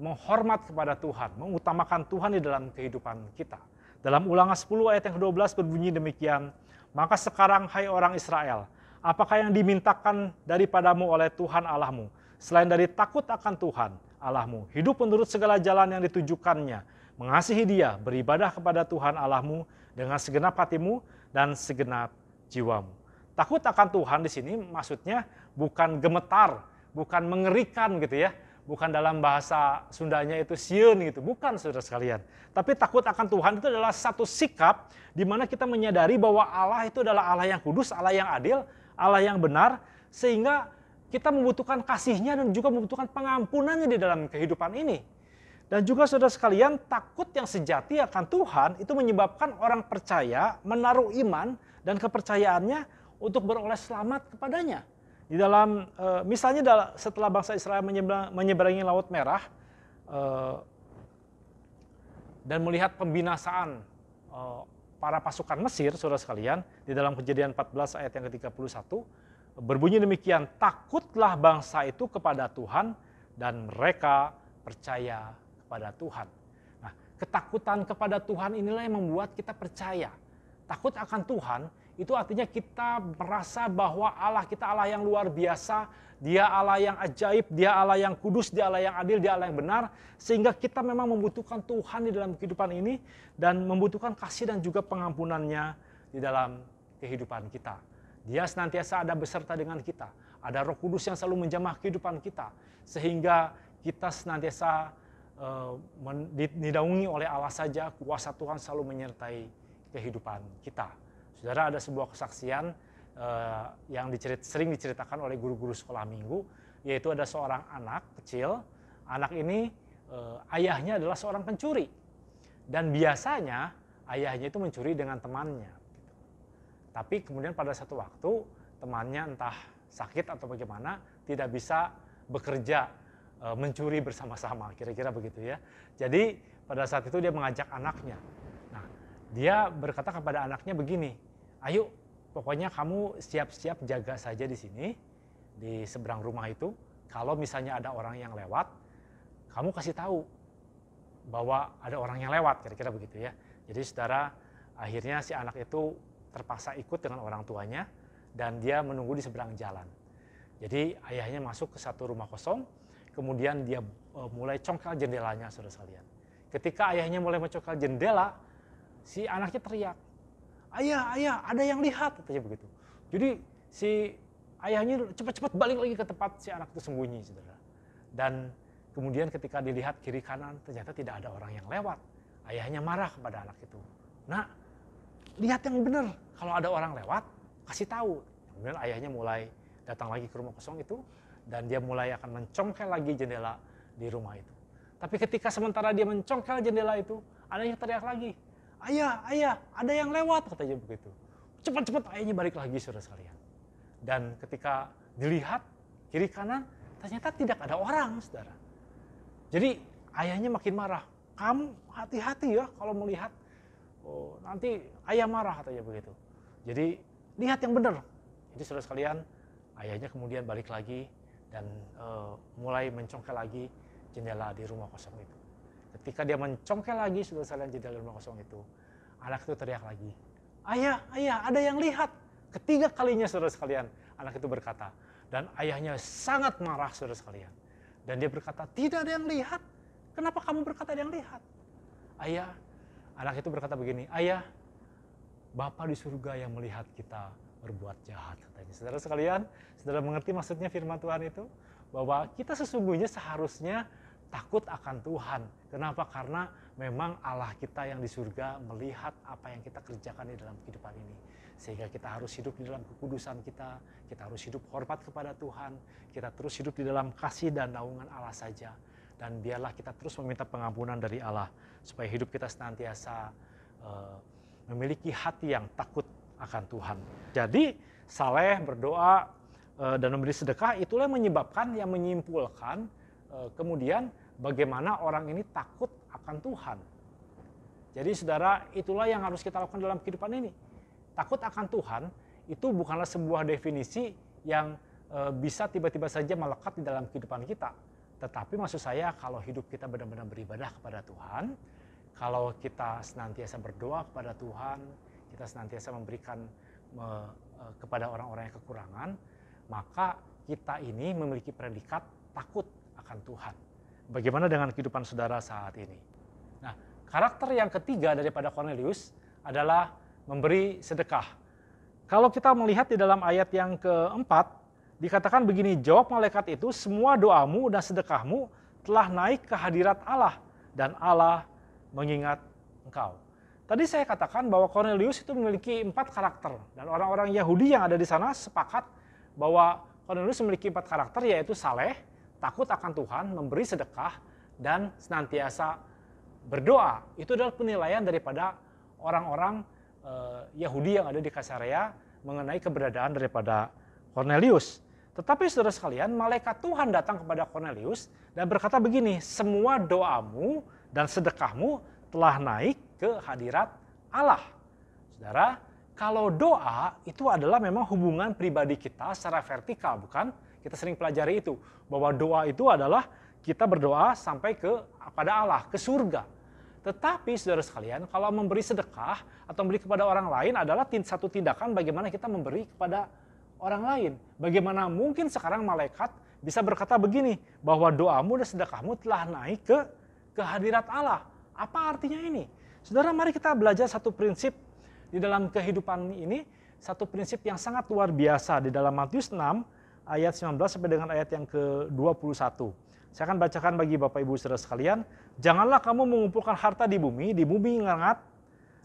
menghormat kepada Tuhan, mengutamakan Tuhan di dalam kehidupan kita. Dalam Ulangan 10 ayat yang ke-12 berbunyi demikian, maka sekarang hai orang Israel, apakah yang dimintakan daripadamu oleh Tuhan Allahmu, selain dari takut akan Tuhan Allahmu, hidup menurut segala jalan yang ditujukannya, mengasihi Dia, beribadah kepada Tuhan Allahmu dengan segenap hatimu dan segenap jiwamu. Takut akan Tuhan di sini maksudnya bukan gemetar, bukan mengerikan gitu ya. Bukan dalam bahasa Sundanya itu sieun gitu, bukan saudara sekalian. Tapi takut akan Tuhan itu adalah satu sikap di mana kita menyadari bahwa Allah itu adalah Allah yang kudus, Allah yang adil, Allah yang benar, sehingga kita membutuhkan kasih-Nya dan juga membutuhkan pengampunannya di dalam kehidupan ini. Dan juga saudara sekalian, takut yang sejati akan Tuhan itu menyebabkan orang percaya menaruh iman dan kepercayaannya untuk beroleh selamat kepadanya. Di dalam misalnya setelah bangsa Israel menyeberangi Laut Merah dan melihat pembinasaan para pasukan Mesir, saudara sekalian, di dalam Kejadian 14 ayat yang ke-31 berbunyi demikian, takutlah bangsa itu kepada Tuhan dan mereka percaya kepada Tuhan. Nah, ketakutan kepada Tuhan inilah yang membuat kita percaya. Takut akan Tuhan itu artinya kita merasa bahwa Allah kita Allah yang luar biasa, Dia Allah yang ajaib, Dia Allah yang kudus, Dia Allah yang adil, Dia Allah yang benar, sehingga kita memang membutuhkan Tuhan di dalam kehidupan ini dan membutuhkan kasih dan juga pengampunannya di dalam kehidupan kita. Dia senantiasa ada beserta dengan kita. Ada Roh Kudus yang selalu menjamah kehidupan kita sehingga kita senantiasa dinaungi oleh Allah saja, kuasa Tuhan selalu menyertai kehidupan kita. Saudara, ada sebuah kesaksian yang sering diceritakan oleh guru-guru sekolah minggu, yaitu ada seorang anak kecil. Anak ini ayahnya adalah seorang pencuri. Dan biasanya ayahnya itu mencuri dengan temannya. Tapi kemudian pada satu waktu temannya entah sakit atau bagaimana tidak bisa bekerja mencuri bersama-sama, kira-kira begitu ya. Jadi pada saat itu dia mengajak anaknya. Nah, dia berkata kepada anaknya begini, ayo pokoknya kamu siap-siap jaga saja di sini, di seberang rumah itu. Kalau misalnya ada orang yang lewat, kamu kasih tahu bahwa ada orang yang lewat, kira-kira begitu ya. Jadi saudara, akhirnya si anak itu terpaksa ikut dengan orang tuanya dan dia menunggu di seberang jalan. Jadi ayahnya masuk ke satu rumah kosong, kemudian dia mulai congkel jendelanya, saudara sekalian. Ketika ayahnya mulai mencongkel jendela, si anaknya teriak, ayah, ayah, ada yang lihat, katanya begitu. Jadi si ayahnya cepat-cepat balik lagi ke tempat si anak itu sembunyi, saudara. Dan kemudian ketika dilihat kiri kanan, ternyata tidak ada orang yang lewat. Ayahnya marah kepada anak itu. Nah, lihat yang benar, kalau ada orang lewat, kasih tahu. Kemudian ayahnya mulai datang lagi ke rumah kosong itu, dan dia mulai akan mencongkel lagi jendela di rumah itu. Tapi ketika sementara dia mencongkel jendela itu, anaknya teriak lagi, ayah, ayah, ada yang lewat, katanya begitu. Cepat-cepat ayahnya balik lagi, saudara sekalian. Dan ketika dilihat kiri kanan, ternyata tidak ada orang, saudara. Jadi ayahnya makin marah. Kamu hati-hati ya kalau melihat, nanti ayah marah, katanya begitu. Jadi lihat yang benar. Jadi saudara sekalian, ayahnya kemudian balik lagi dan mulai mencongkel lagi jendela di rumah kosong itu. Ketika dia mencongkel lagi, saudara sekalian, jendela di rumah kosong itu, anak itu teriak lagi, ayah, ayah, ada yang lihat. Ketiga kalinya, saudara sekalian, anak itu berkata. Dan ayahnya sangat marah, saudara sekalian. Dan dia berkata, tidak ada yang lihat. Kenapa kamu berkata ada yang lihat? Ayah, anak itu berkata begini, ayah, Bapa di surga yang melihat kita berbuat jahat, katanya. Saudara sekalian, saudara mengerti maksudnya firman Tuhan itu? Bahwa kita sesungguhnya seharusnya takut akan Tuhan. Kenapa? Karena memang Allah kita yang di surga melihat apa yang kita kerjakan di dalam kehidupan ini. Sehingga kita harus hidup di dalam kekudusan kita harus hidup hormat kepada Tuhan, kita terus hidup di dalam kasih dan naungan Allah saja. Dan biarlah kita terus meminta pengampunan dari Allah, supaya hidup kita senantiasa memiliki hati yang takut akan Tuhan. Jadi saleh, berdoa, dan memberi sedekah itulah yang menyebabkan, yang menyimpulkan kemudian bagaimana orang ini takut akan Tuhan. Jadi saudara, itulah yang harus kita lakukan dalam kehidupan ini. Takut akan Tuhan itu bukanlah sebuah definisi yang bisa tiba-tiba saja melekat di dalam kehidupan kita. Tetapi maksud saya, kalau hidup kita benar-benar beribadah kepada Tuhan, kalau kita senantiasa berdoa kepada Tuhan, kita senantiasa memberikan kepada orang-orang yang kekurangan, maka kita ini memiliki predikat takut akan Tuhan. Bagaimana dengan kehidupan saudara saat ini? Nah, karakter yang ketiga daripada Cornelius adalah memberi sedekah. Kalau kita melihat di dalam ayat yang keempat, dikatakan begini, jawab malaikat itu, semua doamu dan sedekahmu telah naik ke hadirat Allah, dan Allah mengingat engkau. Tadi saya katakan bahwa Cornelius itu memiliki 4 karakter, dan orang-orang Yahudi yang ada di sana sepakat bahwa Cornelius memiliki 4 karakter, yaitu saleh, takut akan Tuhan, memberi sedekah, dan senantiasa berdoa. Itu adalah penilaian daripada orang-orang Yahudi yang ada di Kaisarea mengenai keberadaan daripada Kornelius. Tetapi saudara sekalian, malaikat Tuhan datang kepada Kornelius dan berkata begini, semua doamu dan sedekahmu telah naik ke hadirat Allah. Saudara, kalau doa itu adalah memang hubungan pribadi kita secara vertikal, bukan? Kita sering pelajari itu, bahwa doa itu adalah kita berdoa sampai kepada Allah, ke surga. Tetapi saudara sekalian, kalau memberi sedekah atau memberi kepada orang lain adalah satu tindakan bagaimana kita memberi kepada orang lain. Bagaimana mungkin sekarang malaikat bisa berkata begini, bahwa doamu dan sedekahmu telah naik ke hadirat Allah. Apa artinya ini? Saudara, mari kita belajar satu prinsip di dalam kehidupan ini, satu prinsip yang sangat luar biasa di dalam Matius 6 ayat 19 sampai dengan ayat yang ke-21. Saya akan bacakan bagi Bapak Ibu Saudara sekalian. Janganlah kamu mengumpulkan harta di bumi ngengat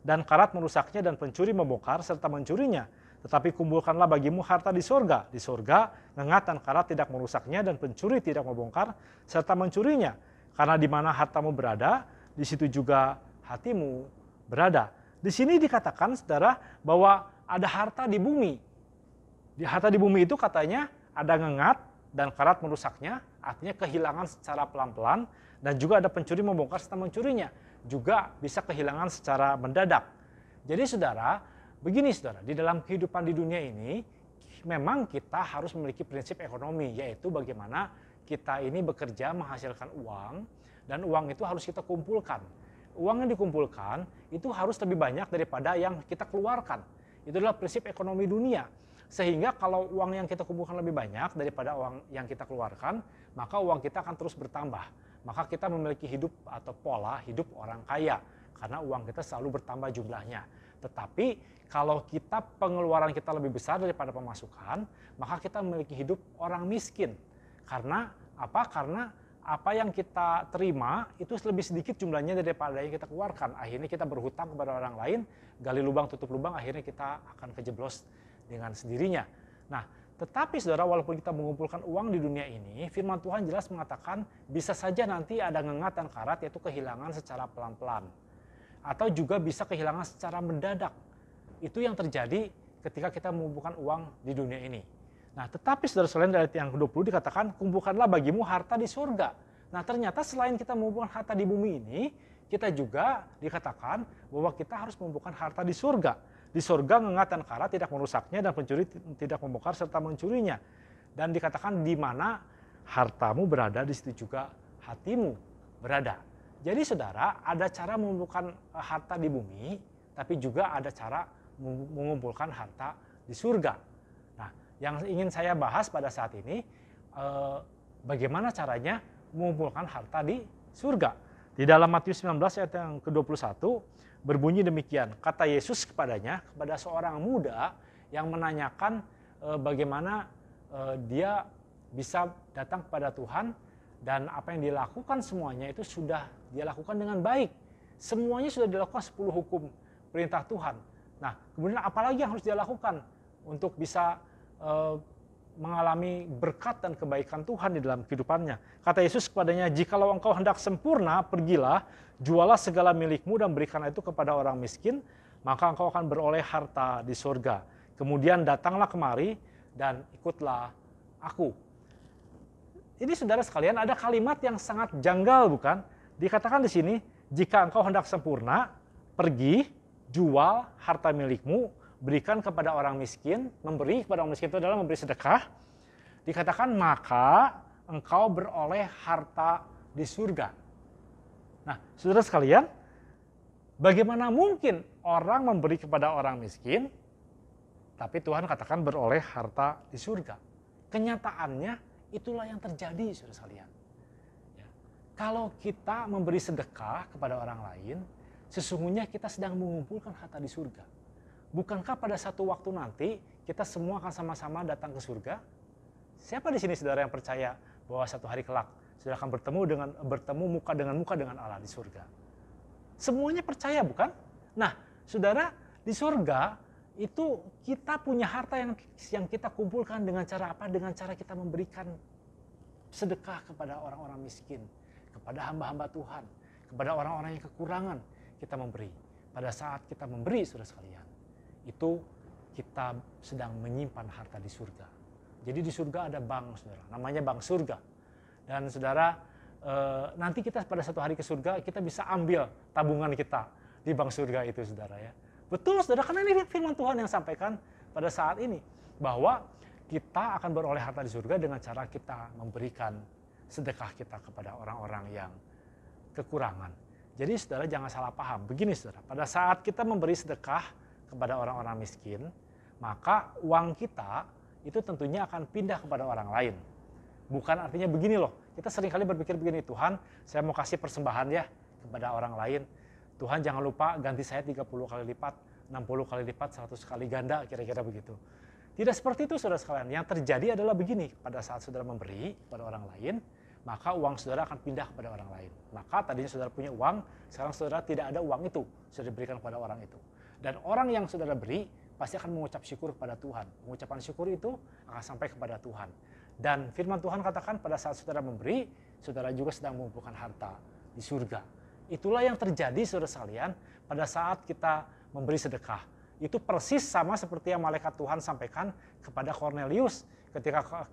dan karat merusaknya dan pencuri membongkar serta mencurinya. Tetapi kumpulkanlah bagimu harta di sorga. Di sorga ngengat dan karat tidak merusaknya dan pencuri tidak membongkar serta mencurinya. Karena di mana hartamu berada, di situ juga hatimu berada. Di sini dikatakan saudara bahwa ada harta di bumi. Di harta di bumi itu katanya ada ngengat dan karat merusaknya, artinya kehilangan secara pelan-pelan, dan juga ada pencuri membongkar serta mencurinya. Juga bisa kehilangan secara mendadak. Jadi saudara, begini saudara, di dalam kehidupan di dunia ini, memang kita harus memiliki prinsip ekonomi, yaitu bagaimana kita ini bekerja menghasilkan uang, dan uang itu harus kita kumpulkan. Uang yang dikumpulkan itu harus lebih banyak daripada yang kita keluarkan. Itu adalah prinsip ekonomi dunia. Sehingga kalau uang yang kita kumpulkan lebih banyak daripada uang yang kita keluarkan, maka uang kita akan terus bertambah. Maka kita memiliki hidup atau pola hidup orang kaya. Karena uang kita selalu bertambah jumlahnya. Tetapi kalau kita pengeluaran kita lebih besar daripada pemasukan, maka kita memiliki hidup orang miskin. Karena apa? Karena apa yang kita terima itu lebih sedikit jumlahnya daripada yang kita keluarkan. Akhirnya kita berhutang kepada orang lain, gali lubang tutup lubang, akhirnya kita akan kejeblos dengan sendirinya. Nah, tetapi saudara, walaupun kita mengumpulkan uang di dunia ini, firman Tuhan jelas mengatakan bisa saja nanti ada ngengat dan karat, yaitu kehilangan secara pelan-pelan. Atau juga bisa kehilangan secara mendadak. Itu yang terjadi ketika kita mengumpulkan uang di dunia ini. Nah, tetapi saudara-saudara, dari ayat yang ke-20 dikatakan, kumpulkanlah bagimu harta di surga. Nah, ternyata selain kita mengumpulkan harta di bumi ini, kita juga dikatakan bahwa kita harus mengumpulkan harta di surga. Di surga ngengat dan karat tidak merusaknya dan pencuri tidak membongkar serta mencurinya. Dan dikatakan di mana hartamu berada, di situ juga hatimu berada. Jadi saudara, ada cara mengumpulkan harta di bumi, tapi juga ada cara mengumpulkan harta di surga. Nah, yang ingin saya bahas pada saat ini, bagaimana caranya mengumpulkan harta di surga. Di dalam Matius 19 ayat yang ke-21 berbunyi demikian. Kata Yesus kepadanya, kepada seorang muda yang menanyakan bagaimana dia bisa datang kepada Tuhan, dan apa yang dilakukan semuanya itu sudah dia lakukan dengan baik. Semuanya sudah dilakukan 10 hukum perintah Tuhan. Nah, kemudian apalagi yang harus dia lakukan untuk bisa mengalami berkat dan kebaikan Tuhan di dalam kehidupannya. Kata Yesus kepadanya, jikalau engkau hendak sempurna, pergilah, jualah segala milikmu dan berikanlah itu kepada orang miskin, maka engkau akan beroleh harta di surga. Kemudian datanglah kemari dan ikutlah aku. Ini saudara sekalian, ada kalimat yang sangat janggal, bukan? Dikatakan di sini, jika engkau hendak sempurna, pergi, jual harta milikmu, berikan kepada orang miskin. Memberi kepada orang miskin itu adalah memberi sedekah. Dikatakan maka engkau beroleh harta di surga. Nah, saudara sekalian, bagaimana mungkin orang memberi kepada orang miskin, tapi Tuhan katakan beroleh harta di surga? Kenyataannya itulah yang terjadi, saudara sekalian. Ya. Kalau kita memberi sedekah kepada orang lain, sesungguhnya kita sedang mengumpulkan harta di surga. Bukankah pada satu waktu nanti kita semua akan sama-sama datang ke surga? Siapa di sini saudara yang percaya bahwa satu hari kelak saudara akan bertemu muka dengan Allah di surga? Semuanya percaya, bukan? Nah, saudara, di surga itu kita punya harta yang kita kumpulkan dengan cara apa? Dengan cara kita memberikan sedekah kepada orang-orang miskin, kepada hamba-hamba Tuhan, kepada orang-orang yang kekurangan, kita memberi. Pada saat kita memberi, saudara sekalian, itu kita sedang menyimpan harta di surga. Jadi di surga ada bank, saudara, namanya bank surga. Dan saudara, nanti kita pada satu hari ke surga, kita bisa ambil tabungan kita di bank surga itu, saudara ya. Betul, saudara, karena ini firman Tuhan yang sampaikan pada saat ini, bahwa kita akan beroleh harta di surga dengan cara kita memberikan sedekah kita kepada orang-orang yang kekurangan. Jadi saudara jangan salah paham. Begini saudara, pada saat kita memberi sedekah kepada orang-orang miskin, maka uang kita itu tentunya akan pindah kepada orang lain. Bukan artinya begini loh, kita seringkali berpikir begini, Tuhan saya mau kasih persembahan ya kepada orang lain. Tuhan jangan lupa ganti saya 30 kali lipat, 60 kali lipat, 100 kali ganda, kira-kira begitu. Tidak seperti itu saudara sekalian. Yang terjadi adalah begini, pada saat saudara memberi kepada orang lain, maka uang saudara akan pindah kepada orang lain. Maka tadinya saudara punya uang, sekarang saudara tidak ada uang itu, sudah diberikan kepada orang itu. Dan orang yang saudara beri, pasti akan mengucap syukur kepada Tuhan. Pengucapan syukur itu akan sampai kepada Tuhan. Dan firman Tuhan katakan pada saat saudara memberi, saudara juga sedang mengumpulkan harta di surga. Itulah yang terjadi saudara sekalian pada saat kita memberi sedekah. Itu persis sama seperti yang malaikat Tuhan sampaikan kepada Kornelius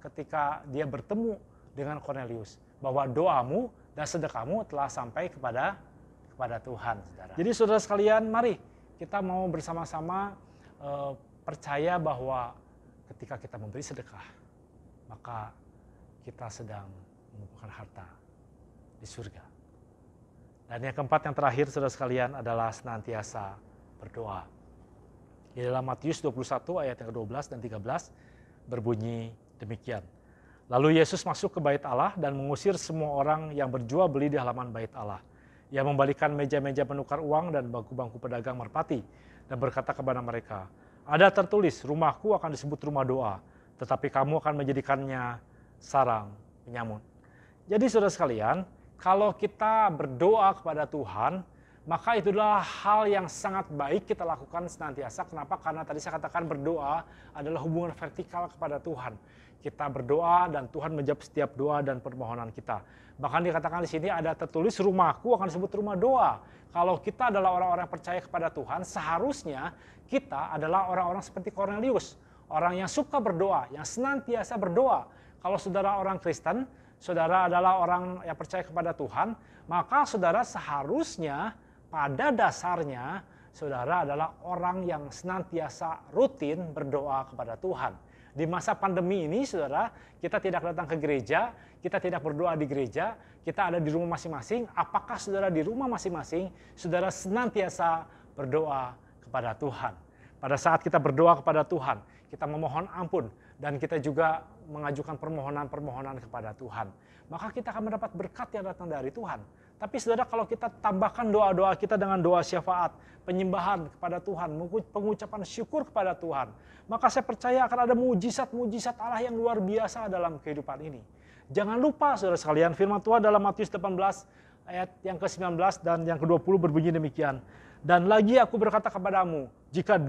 ketika dia bertemu dengan Kornelius, bahwa doamu dan sedekahmu telah sampai kepada Tuhan, saudara. Jadi saudara sekalian, mari kita mau bersama-sama percaya bahwa ketika kita memberi sedekah, maka kita sedang mengumpulkan harta di surga. Dan yang keempat, yang terakhir saudara sekalian, adalah senantiasa berdoa. Di dalam Matius 21 ayat yang ke-12 dan 13 berbunyi demikian. Lalu Yesus masuk ke bait Allah dan mengusir semua orang yang berjual beli di halaman bait Allah. Ia membalikan meja-meja penukar uang dan bangku-bangku pedagang merpati dan berkata kepada mereka, ada tertulis, rumahku akan disebut rumah doa, tetapi kamu akan menjadikannya sarang penyamun. Jadi saudara sekalian, kalau kita berdoa kepada Tuhan, maka itu adalah hal yang sangat baik kita lakukan senantiasa. Kenapa? Karena tadi saya katakan berdoa adalah hubungan vertikal kepada Tuhan. Kita berdoa dan Tuhan menjawab setiap doa dan permohonan kita. Bahkan dikatakan di sini ada tertulis rumahku akan disebut rumah doa. Kalau kita adalah orang-orang percaya kepada Tuhan, seharusnya kita adalah orang-orang seperti Kornelius. Orang yang suka berdoa, yang senantiasa berdoa. Kalau saudara orang Kristen, saudara adalah orang yang percaya kepada Tuhan, maka saudara seharusnya pada dasarnya, saudara adalah orang yang senantiasa rutin berdoa kepada Tuhan. Di masa pandemi ini, saudara, kita tidak datang ke gereja, kita tidak berdoa di gereja, kita ada di rumah masing-masing. Apakah saudara di rumah masing-masing, saudara senantiasa berdoa kepada Tuhan? Pada saat kita berdoa kepada Tuhan, kita memohon ampun, dan kita juga mengajukan permohonan-permohonan kepada Tuhan. Maka kita akan mendapat berkat yang datang dari Tuhan. Tapi saudara, kalau kita tambahkan doa-doa kita dengan doa syafaat, penyembahan kepada Tuhan, pengucapan syukur kepada Tuhan, maka saya percaya akan ada mujizat-mujizat Allah yang luar biasa dalam kehidupan ini. Jangan lupa saudara sekalian, firman Tuhan dalam Matius 18 ayat yang ke-19 dan yang ke-20 berbunyi demikian. Dan lagi aku berkata kepadamu, jika 2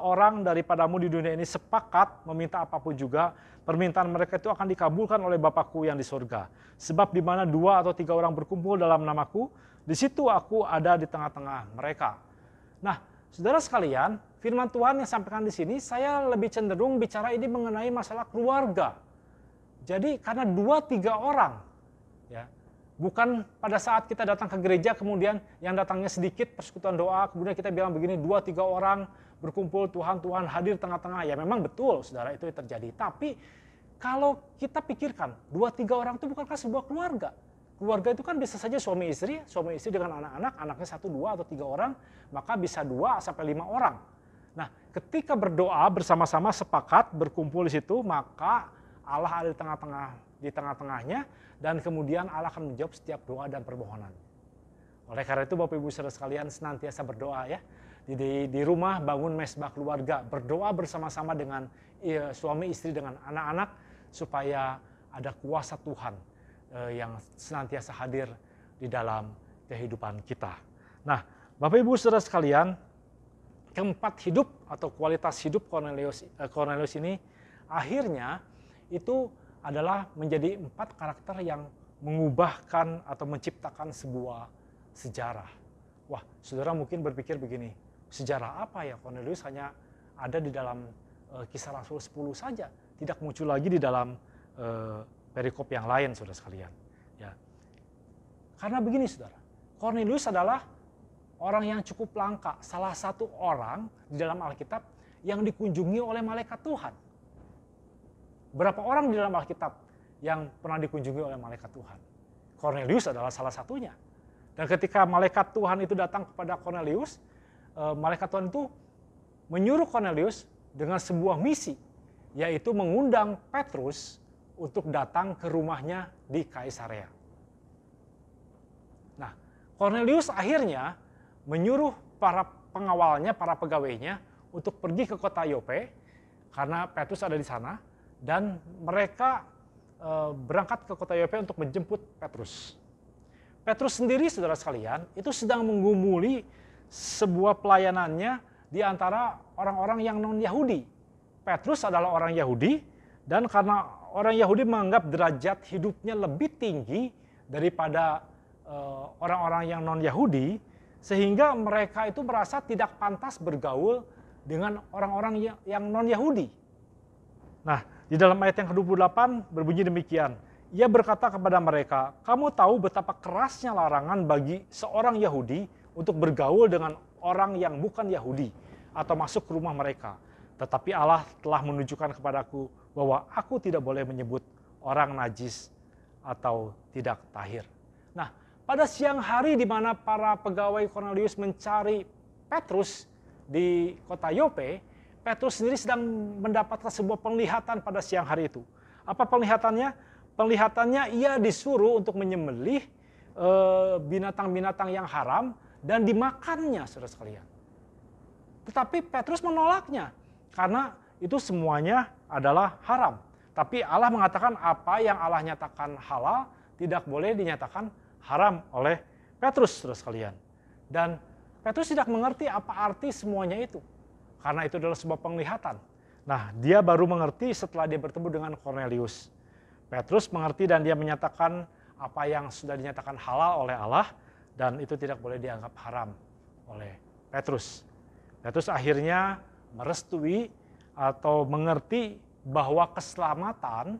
orang daripadamu di dunia ini sepakat meminta apapun juga, permintaan mereka itu akan dikabulkan oleh Bapakku yang di surga. Sebab di mana 2 atau 3 orang berkumpul dalam namaku, di situ aku ada di tengah-tengah mereka. Nah, saudara sekalian, firman Tuhan yang sampaikan di sini, saya lebih cenderung bicara ini mengenai masalah keluarga. Jadi karena 2-3 orang, ya, bukan pada saat kita datang ke gereja kemudian yang datangnya sedikit persekutuan doa, kemudian kita bilang begini, 2-3 orang berkumpul, Tuhan hadir tengah-tengah. Ya memang betul saudara itu terjadi. Tapi kalau kita pikirkan 2-3 orang itu bukankah sebuah keluarga? Keluarga itu kan bisa saja suami istri dengan anak-anak, anaknya 1, 2 atau 3 orang, maka bisa 2 sampai 5 orang. Nah, ketika berdoa bersama-sama sepakat berkumpul di situ, maka Allah ada di tengah-tengahnya, dan kemudian Allah akan menjawab setiap doa dan permohonan. Oleh karena itu Bapak Ibu Saudara sekalian senantiasa berdoa ya. Di rumah bangun mesbah keluarga, berdoa bersama-sama dengan suami istri dengan anak-anak supaya ada kuasa Tuhan yang senantiasa hadir di dalam kehidupan kita. Nah, Bapak Ibu Saudara sekalian, keempat hidup atau kualitas hidup Kornelius ini akhirnya itu adalah menjadi 4 karakter yang mengubahkan atau menciptakan sebuah sejarah. Wah, saudara mungkin berpikir begini, sejarah apa ya? Cornelius hanya ada di dalam Kisah Rasul 10 saja, tidak muncul lagi di dalam perikop yang lain, saudara sekalian. Ya. Karena begini, saudara, Cornelius adalah orang yang cukup langka, salah satu orang di dalam Alkitab yang dikunjungi oleh malaikat Tuhan. Berapa orang di dalam Alkitab yang pernah dikunjungi oleh malaikat Tuhan? Cornelius adalah salah satunya. Dan ketika malaikat Tuhan itu datang kepada Cornelius, malaikat Tuhan itu menyuruh Cornelius dengan sebuah misi, yaitu mengundang Petrus untuk datang ke rumahnya di Kaisarea. Nah, Cornelius akhirnya menyuruh para pengawalnya, para pegawainya untuk pergi ke kota Yope karena Petrus ada di sana, dan mereka berangkat ke kota Yope untuk menjemput Petrus. Petrus sendiri, saudara sekalian, itu sedang menggumuli sebuah pelayanannya di antara orang-orang yang non-Yahudi. Petrus adalah orang Yahudi, dan karena orang Yahudi menganggap derajat hidupnya lebih tinggi daripada orang-orang yang non-Yahudi, sehingga mereka itu merasa tidak pantas bergaul dengan orang-orang yang non-Yahudi. Nah, di dalam ayat yang ke-28 berbunyi demikian. Ia berkata kepada mereka, kamu tahu betapa kerasnya larangan bagi seorang Yahudi untuk bergaul dengan orang yang bukan Yahudi atau masuk ke rumah mereka. Tetapi Allah telah menunjukkan kepadaku bahwa aku tidak boleh menyebut orang najis atau tidak tahir. Nah, pada siang hari di mana para pegawai Cornelius mencari Petrus di kota Yope, Petrus sendiri sedang mendapatkan sebuah penglihatan pada siang hari itu. Apa penglihatannya? Penglihatannya ia disuruh untuk menyembelih binatang-binatang yang haram dan dimakannya, saudara sekalian. Tetapi Petrus menolaknya karena itu semuanya adalah haram. Tapi Allah mengatakan apa yang Allah nyatakan halal tidak boleh dinyatakan haram oleh Petrus, saudara sekalian. Dan Petrus tidak mengerti apa arti semuanya itu. Karena itu adalah sebuah penglihatan. Nah, dia baru mengerti setelah dia bertemu dengan Cornelius. Petrus mengerti dan dia menyatakan apa yang sudah dinyatakan halal oleh Allah dan itu tidak boleh dianggap haram oleh Petrus. Petrus akhirnya merestui atau mengerti bahwa keselamatan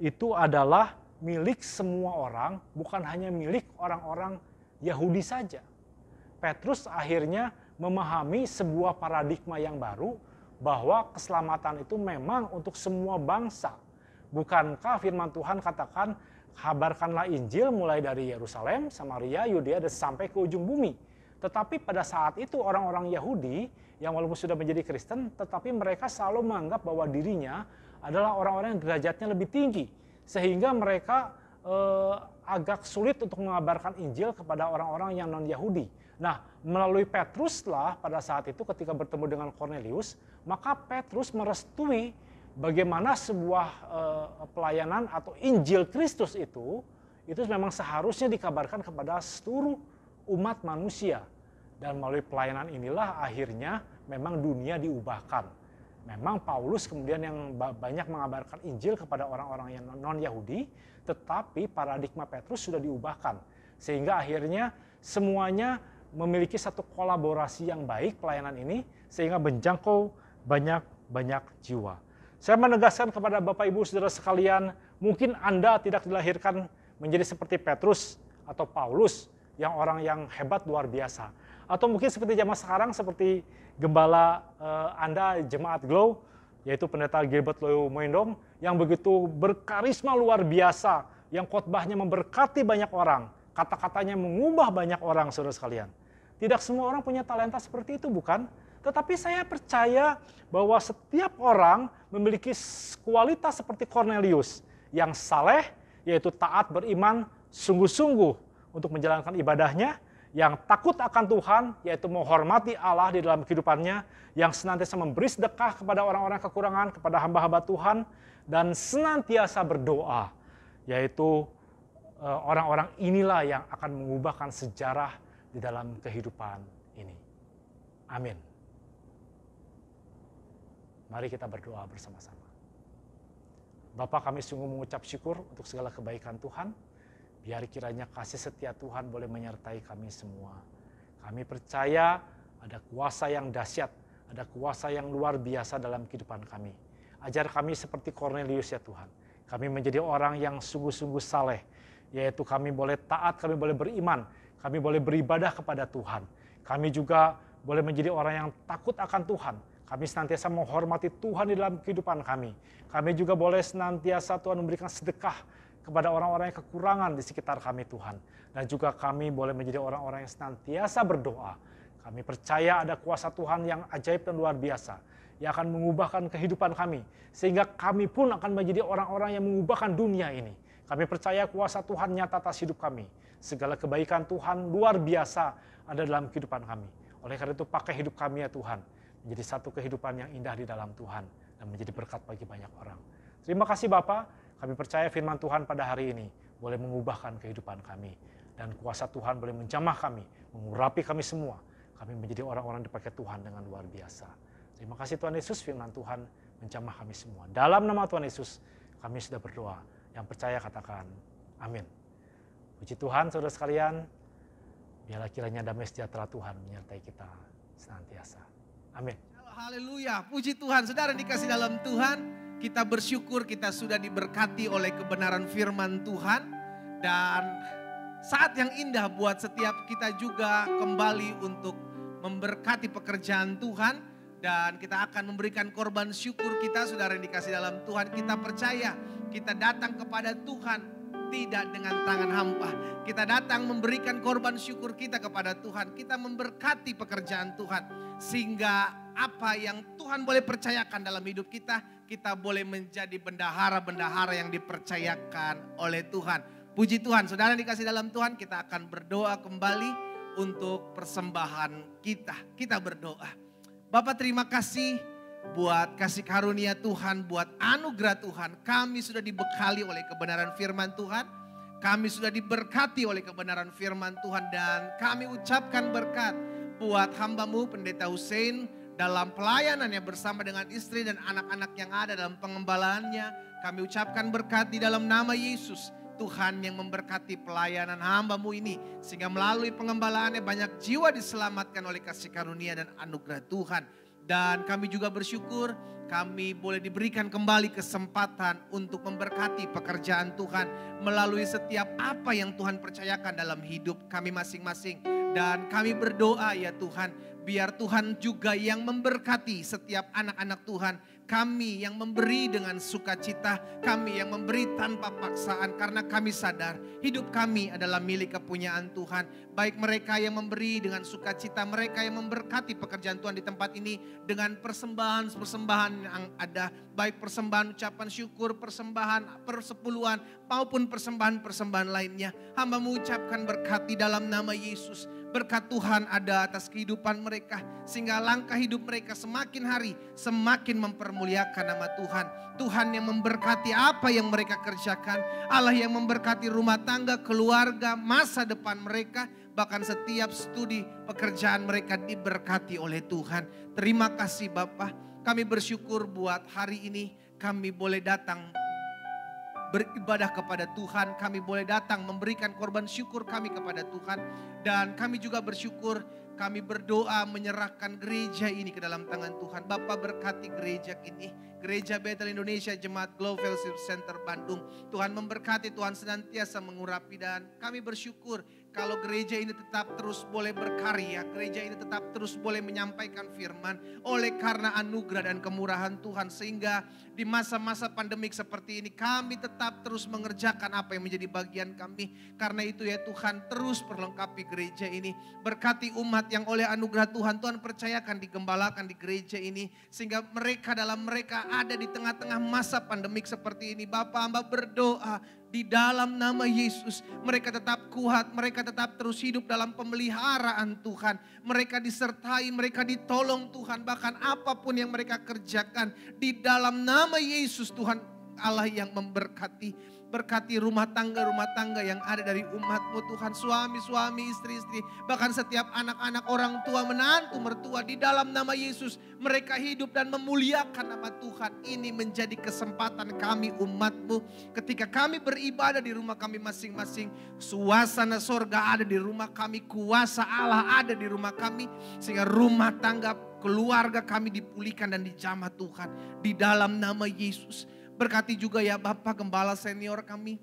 itu adalah milik semua orang, bukan hanya milik orang-orang Yahudi saja. Petrus akhirnya memahami sebuah paradigma yang baru bahwa keselamatan itu memang untuk semua bangsa. Bukankah firman Tuhan katakan, kabarkanlah Injil mulai dari Yerusalem, Samaria, Yudea, dan sampai ke ujung bumi. Tetapi pada saat itu orang-orang Yahudi yang walaupun sudah menjadi Kristen, tetapi mereka selalu menganggap bahwa dirinya adalah orang-orang yang derajatnya lebih tinggi. Sehingga mereka agak sulit untuk mengabarkan Injil kepada orang-orang yang non-Yahudi. Nah, melalui Petruslah pada saat itu ketika bertemu dengan Cornelius, maka Petrus merestui bagaimana sebuah pelayanan atau Injil Kristus itu memang seharusnya dikabarkan kepada seluruh umat manusia. Dan melalui pelayanan inilah akhirnya memang dunia diubahkan. Memang Paulus kemudian yang banyak mengabarkan Injil kepada orang-orang yang non-Yahudi, tetapi paradigma Petrus sudah diubahkan. Sehingga akhirnya semuanya memiliki satu kolaborasi yang baik pelayanan ini, sehingga menjangkau banyak jiwa. Saya menegaskan kepada Bapak Ibu Saudara sekalian, mungkin Anda tidak dilahirkan menjadi seperti Petrus atau Paulus, yang orang yang hebat luar biasa. Atau mungkin seperti zaman sekarang, seperti gembala Anda Jemaat Glow, yaitu Pendeta Gilbert Loyo Moendom, yang begitu berkarisma luar biasa, yang khotbahnya memberkati banyak orang, kata-katanya mengubah banyak orang, saudara sekalian. Tidak semua orang punya talenta seperti itu, bukan? Tetapi saya percaya bahwa setiap orang memiliki kualitas seperti Cornelius, yang saleh, yaitu taat beriman sungguh-sungguh untuk menjalankan ibadahnya, yang takut akan Tuhan, yaitu menghormati Allah di dalam kehidupannya, yang senantiasa memberi sedekah kepada orang-orang kekurangan, kepada hamba-hamba Tuhan, dan senantiasa berdoa, yaitu orang-orang inilah yang akan mengubahkan sejarah di dalam kehidupan ini. Amin. Mari kita berdoa bersama-sama. Bapa, kami sungguh mengucap syukur untuk segala kebaikan Tuhan. Biar kiranya kasih setia Tuhan boleh menyertai kami semua. Kami percaya ada kuasa yang dahsyat, ada kuasa yang luar biasa dalam kehidupan kami. Ajar kami seperti Kornelius ya Tuhan. Kami menjadi orang yang sungguh-sungguh saleh, yaitu kami boleh taat, kami boleh beriman, kami boleh beribadah kepada Tuhan. Kami juga boleh menjadi orang yang takut akan Tuhan. Kami senantiasa menghormati Tuhan di dalam kehidupan kami. Kami juga boleh senantiasa Tuhan memberikan sedekah kepada orang-orang yang kekurangan di sekitar kami Tuhan. Dan juga kami boleh menjadi orang-orang yang senantiasa berdoa. Kami percaya ada kuasa Tuhan yang ajaib dan luar biasa, yang akan mengubahkan kehidupan kami. Sehingga kami pun akan menjadi orang-orang yang mengubahkan dunia ini. Kami percaya kuasa Tuhan nyata atas hidup kami. Segala kebaikan Tuhan luar biasa ada dalam kehidupan kami. Oleh karena itu pakai hidup kami ya Tuhan, menjadi satu kehidupan yang indah di dalam Tuhan. Dan menjadi berkat bagi banyak orang. Terima kasih Bapa, kami percaya firman Tuhan pada hari ini boleh mengubahkan kehidupan kami. Dan kuasa Tuhan boleh menjamah kami, mengurapi kami semua. Kami menjadi orang-orang dipakai Tuhan dengan luar biasa. Terima kasih Tuhan Yesus, firman Tuhan menjamah kami semua. Dalam nama Tuhan Yesus, kami sudah berdoa. Yang percaya katakan, amin. Puji Tuhan saudara sekalian, biarlah kiranya damai sejahtera Tuhan menyertai kita senantiasa. Amin. Haleluya, puji Tuhan. Saudara dikasih dalam Tuhan, kita bersyukur kita sudah diberkati oleh kebenaran firman Tuhan. Dan saat yang indah buat setiap kita juga kembali untuk memberkati pekerjaan Tuhan. Dan kita akan memberikan korban syukur kita, saudara yang dikasih dalam Tuhan. Kita percaya, kita datang kepada Tuhan tidak dengan tangan hampa. Kita datang memberikan korban syukur kita kepada Tuhan. Kita memberkati pekerjaan Tuhan. Sehingga apa yang Tuhan boleh percayakan dalam hidup kita, kita boleh menjadi bendahara-bendahara yang dipercayakan oleh Tuhan. Puji Tuhan, saudara yang dikasih dalam Tuhan, kita akan berdoa kembali untuk persembahan kita. Kita berdoa. Bapak terima kasih buat kasih karunia Tuhan, buat anugerah Tuhan. Kami sudah dibekali oleh kebenaran firman Tuhan. Kami sudah diberkati oleh kebenaran firman Tuhan. Dan kami ucapkan berkat buat hamba-Mu Pendeta Hussein dalam pelayanannya bersama dengan istri dan anak-anak yang ada dalam pengembalaannya. Kami ucapkan berkat di dalam nama Yesus. Tuhan yang memberkati pelayanan hamba-Mu ini. Sehingga melalui pengembalaannya banyak jiwa diselamatkan oleh kasih karunia dan anugerah Tuhan. Dan kami juga bersyukur kami boleh diberikan kembali kesempatan untuk memberkati pekerjaan Tuhan. Melalui setiap apa yang Tuhan percayakan dalam hidup kami masing-masing. Dan kami berdoa ya Tuhan, biar Tuhan juga yang memberkati setiap anak-anak Tuhan. Kami yang memberi dengan sukacita, kami yang memberi tanpa paksaan karena kami sadar hidup kami adalah milik kepunyaan Tuhan. Baik mereka yang memberi dengan sukacita, mereka yang memberkati pekerjaan Tuhan di tempat ini dengan persembahan yang ada. Baik persembahan ucapan syukur, persembahan persepuluhan maupun persembahan-persembahan lainnya. Hamba mengucapkan berkat di dalam nama Yesus. Berkat Tuhan ada atas kehidupan mereka. Sehingga langkah hidup mereka semakin hari semakin mempermuliakan nama Tuhan. Tuhan yang memberkati apa yang mereka kerjakan. Allah yang memberkati rumah tangga, keluarga, masa depan mereka. Bahkan setiap studi pekerjaan mereka diberkati oleh Tuhan. Terima kasih Bapa. Kami bersyukur buat hari ini kami boleh datang beribadah kepada Tuhan, kami boleh datang memberikan korban syukur kami kepada Tuhan. Dan kami juga bersyukur, kami berdoa menyerahkan gereja ini ke dalam tangan Tuhan. Bapa berkati gereja ini, Gereja Bethel Indonesia Jemaat Glow Fellowship Center Bandung. Tuhan memberkati, Tuhan senantiasa mengurapi. Dan kami bersyukur kalau gereja ini tetap terus boleh berkarya, gereja ini tetap terus boleh menyampaikan firman oleh karena anugerah dan kemurahan Tuhan. Sehingga di masa-masa pandemik seperti ini kami tetap terus mengerjakan apa yang menjadi bagian kami. Karena itu ya Tuhan, terus perlengkapi gereja ini. Berkati umat yang oleh anugerah Tuhan, Tuhan percayakan digembalakan di gereja ini. Sehingga mereka ada di tengah-tengah masa pandemik seperti ini. Bapa, hamba berdoa di dalam nama Yesus, mereka tetap kuat, mereka tetap terus hidup dalam pemeliharaan Tuhan. Mereka disertai, mereka ditolong Tuhan. Bahkan apapun yang mereka kerjakan di dalam nama Yesus Tuhan, Allah yang memberkati. Berkati rumah tangga yang ada dari umat-Mu Tuhan. Suami-suami, istri-istri, bahkan setiap anak-anak, orang tua, menantu, mertua. Di dalam nama Yesus mereka hidup dan memuliakan nama Tuhan. Ini menjadi kesempatan kami umat-Mu. Ketika kami beribadah di rumah kami masing-masing, suasana sorga ada di rumah kami. Kuasa Allah ada di rumah kami. Sehingga rumah tangga, keluarga kami dipulihkan dan dijamah Tuhan. Di dalam nama Yesus. Berkati juga ya Bapak Gembala senior kami,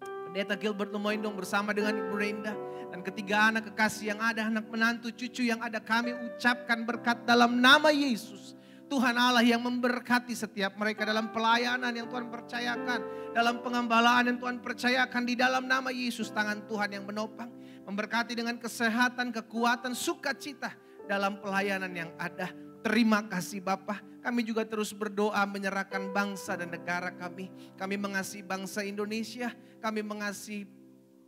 Pendeta Gilbert Lumoindong bersama dengan Ibu Renda. Dan ketiga anak kekasih yang ada, anak menantu, cucu yang ada, kami ucapkan berkat dalam nama Yesus. Tuhan Allah yang memberkati setiap mereka dalam pelayanan yang Tuhan percayakan. Dalam pengembalaan yang Tuhan percayakan di dalam nama Yesus. Tangan Tuhan yang menopang, memberkati dengan kesehatan, kekuatan, sukacita dalam pelayanan yang ada. Terima kasih Bapa. Kami juga terus berdoa menyerahkan bangsa dan negara kami. Kami mengasihi bangsa Indonesia. Kami mengasihi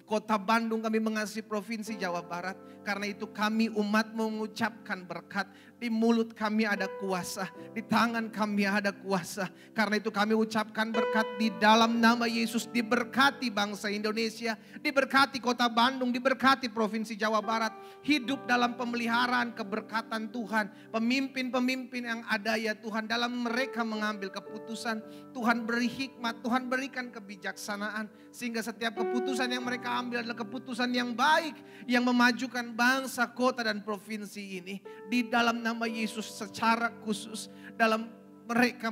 Kota Bandung, kami mengasihi Provinsi Jawa Barat. Karena itu kami umat mengucapkan berkat. Di mulut kami ada kuasa, di tangan kami ada kuasa. Karena itu kami ucapkan berkat di dalam nama Yesus. Diberkati bangsa Indonesia, diberkati Kota Bandung, diberkati Provinsi Jawa Barat. Hidup dalam pemeliharaan keberkatan Tuhan. Pemimpin-pemimpin yang ada ya Tuhan, dalam mereka mengambil keputusan. Tuhan beri hikmat, Tuhan berikan kebijaksanaan. Sehingga setiap keputusan yang mereka ambil adalah keputusan yang baik, yang memajukan bangsa, kota dan provinsi ini. Di dalam nama Yesus secara khusus, dalam mereka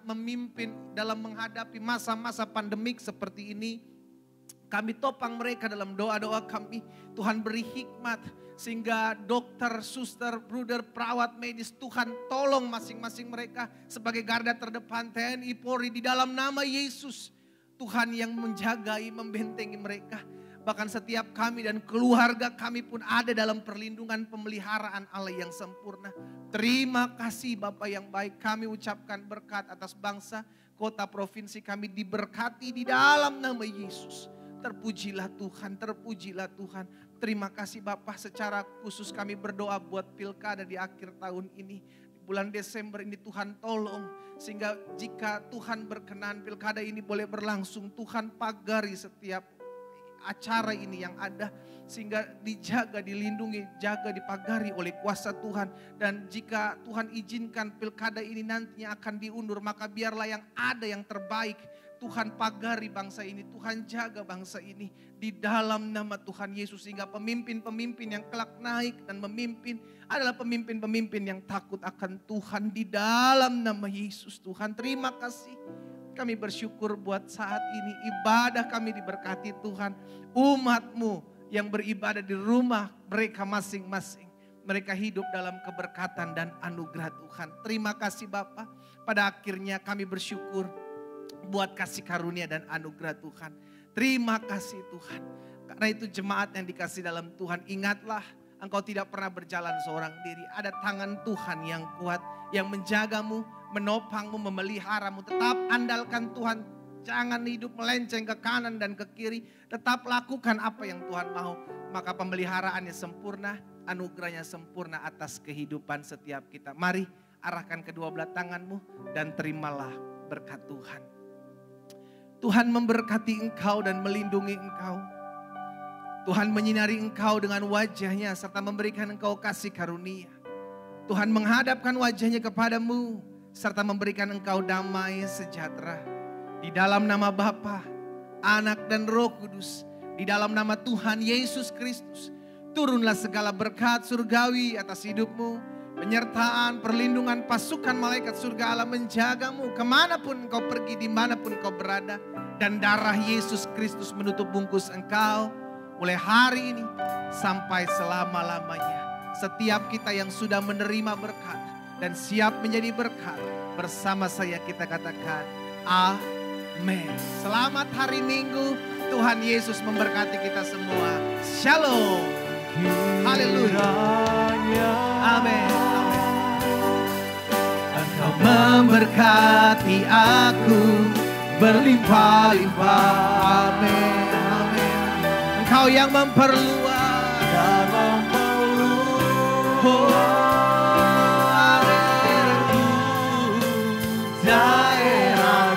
memimpin dalam menghadapi masa-masa pandemik seperti ini. Kami topang mereka dalam doa-doa kami. Tuhan beri hikmat sehingga dokter, suster, bruder, perawat medis, Tuhan tolong masing-masing mereka sebagai garda terdepan TNI, Polri di dalam nama Yesus. Tuhan yang menjagai, membentengi mereka. Bahkan setiap kami dan keluarga kami pun ada dalam perlindungan pemeliharaan Allah yang sempurna. Terima kasih Bapa yang baik. Kami ucapkan berkat atas bangsa, kota, provinsi kami diberkati di dalam nama Yesus. Terpujilah Tuhan, terpujilah Tuhan. Terima kasih Bapa, secara khusus kami berdoa buat pilkada di akhir tahun ini. Bulan Desember ini Tuhan tolong, sehingga jika Tuhan berkenan pilkada ini boleh berlangsung, Tuhan pagari setiap acara ini yang ada, sehingga dijaga, dilindungi, jaga, dipagari oleh kuasa Tuhan. Dan jika Tuhan izinkan pilkada ini nantinya akan diundur, maka biarlah yang ada yang terbaik. Tuhan pagari bangsa ini, Tuhan jaga bangsa ini di dalam nama Tuhan Yesus. Sehingga pemimpin-pemimpin yang kelak naik dan memimpin adalah pemimpin-pemimpin yang takut akan Tuhan di dalam nama Yesus. Tuhan terima kasih. Kami bersyukur buat saat ini ibadah kami diberkati Tuhan. Umat-Mu yang beribadah di rumah mereka masing-masing. Mereka hidup dalam keberkatan dan anugerah Tuhan. Terima kasih Bapa. Pada akhirnya kami bersyukur buat kasih karunia dan anugerah Tuhan. Terima kasih Tuhan. Karena itu jemaat yang dikasih dalam Tuhan, ingatlah engkau tidak pernah berjalan seorang diri. Ada tangan Tuhan yang kuat yang menjagamu, menopangmu, memeliharamu. Tetap andalkan Tuhan. Jangan hidup melenceng ke kanan dan ke kiri. Tetap lakukan apa yang Tuhan mau. Maka pemeliharaannya sempurna, anugerahnya sempurna atas kehidupan setiap kita. Mari arahkan kedua belah tanganmu dan terimalah berkat Tuhan. Tuhan memberkati engkau dan melindungi engkau. Tuhan menyinari engkau dengan wajahnya serta memberikan engkau kasih karunia. Tuhan menghadapkan wajahnya kepadamu serta memberikan engkau damai sejahtera. Di dalam nama Bapa, Anak dan Roh Kudus, di dalam nama Tuhan Yesus Kristus, turunlah segala berkat surgawi atas hidupmu. Penyertaan, perlindungan pasukan malaikat surga Allah menjagamu kemanapun engkau pergi, dimanapun engkau berada. Dan darah Yesus Kristus menutup bungkus engkau mulai hari ini sampai selama-lamanya. Setiap kita yang sudah menerima berkat dan siap menjadi berkat, bersama saya kita katakan amin. Selamat hari Minggu, Tuhan Yesus memberkati kita semua. Shalom. Haleluya. Amin. Engkau memberkati aku berlimpah-limpah. Amin. Amin. Engkau yang memperluas dan memperluas daerah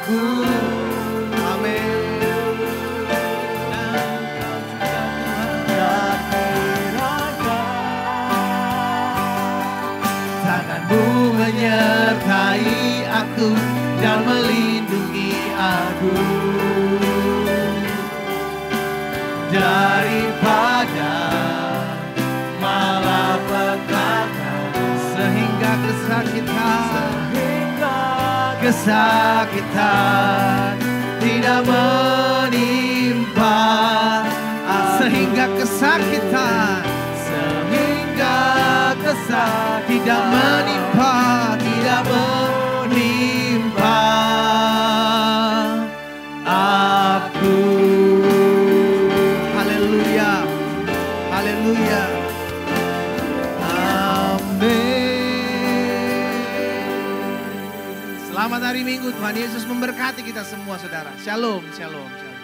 daripada malapetaka, sehingga kesakitan tidak menimpa, sehingga kesakitan tidak menimpa, tidak menimpa aku. Haleluya, haleluya, amin. Selamat hari Minggu, Tuhan Yesus memberkati kita semua saudara. Shalom, shalom, shalom.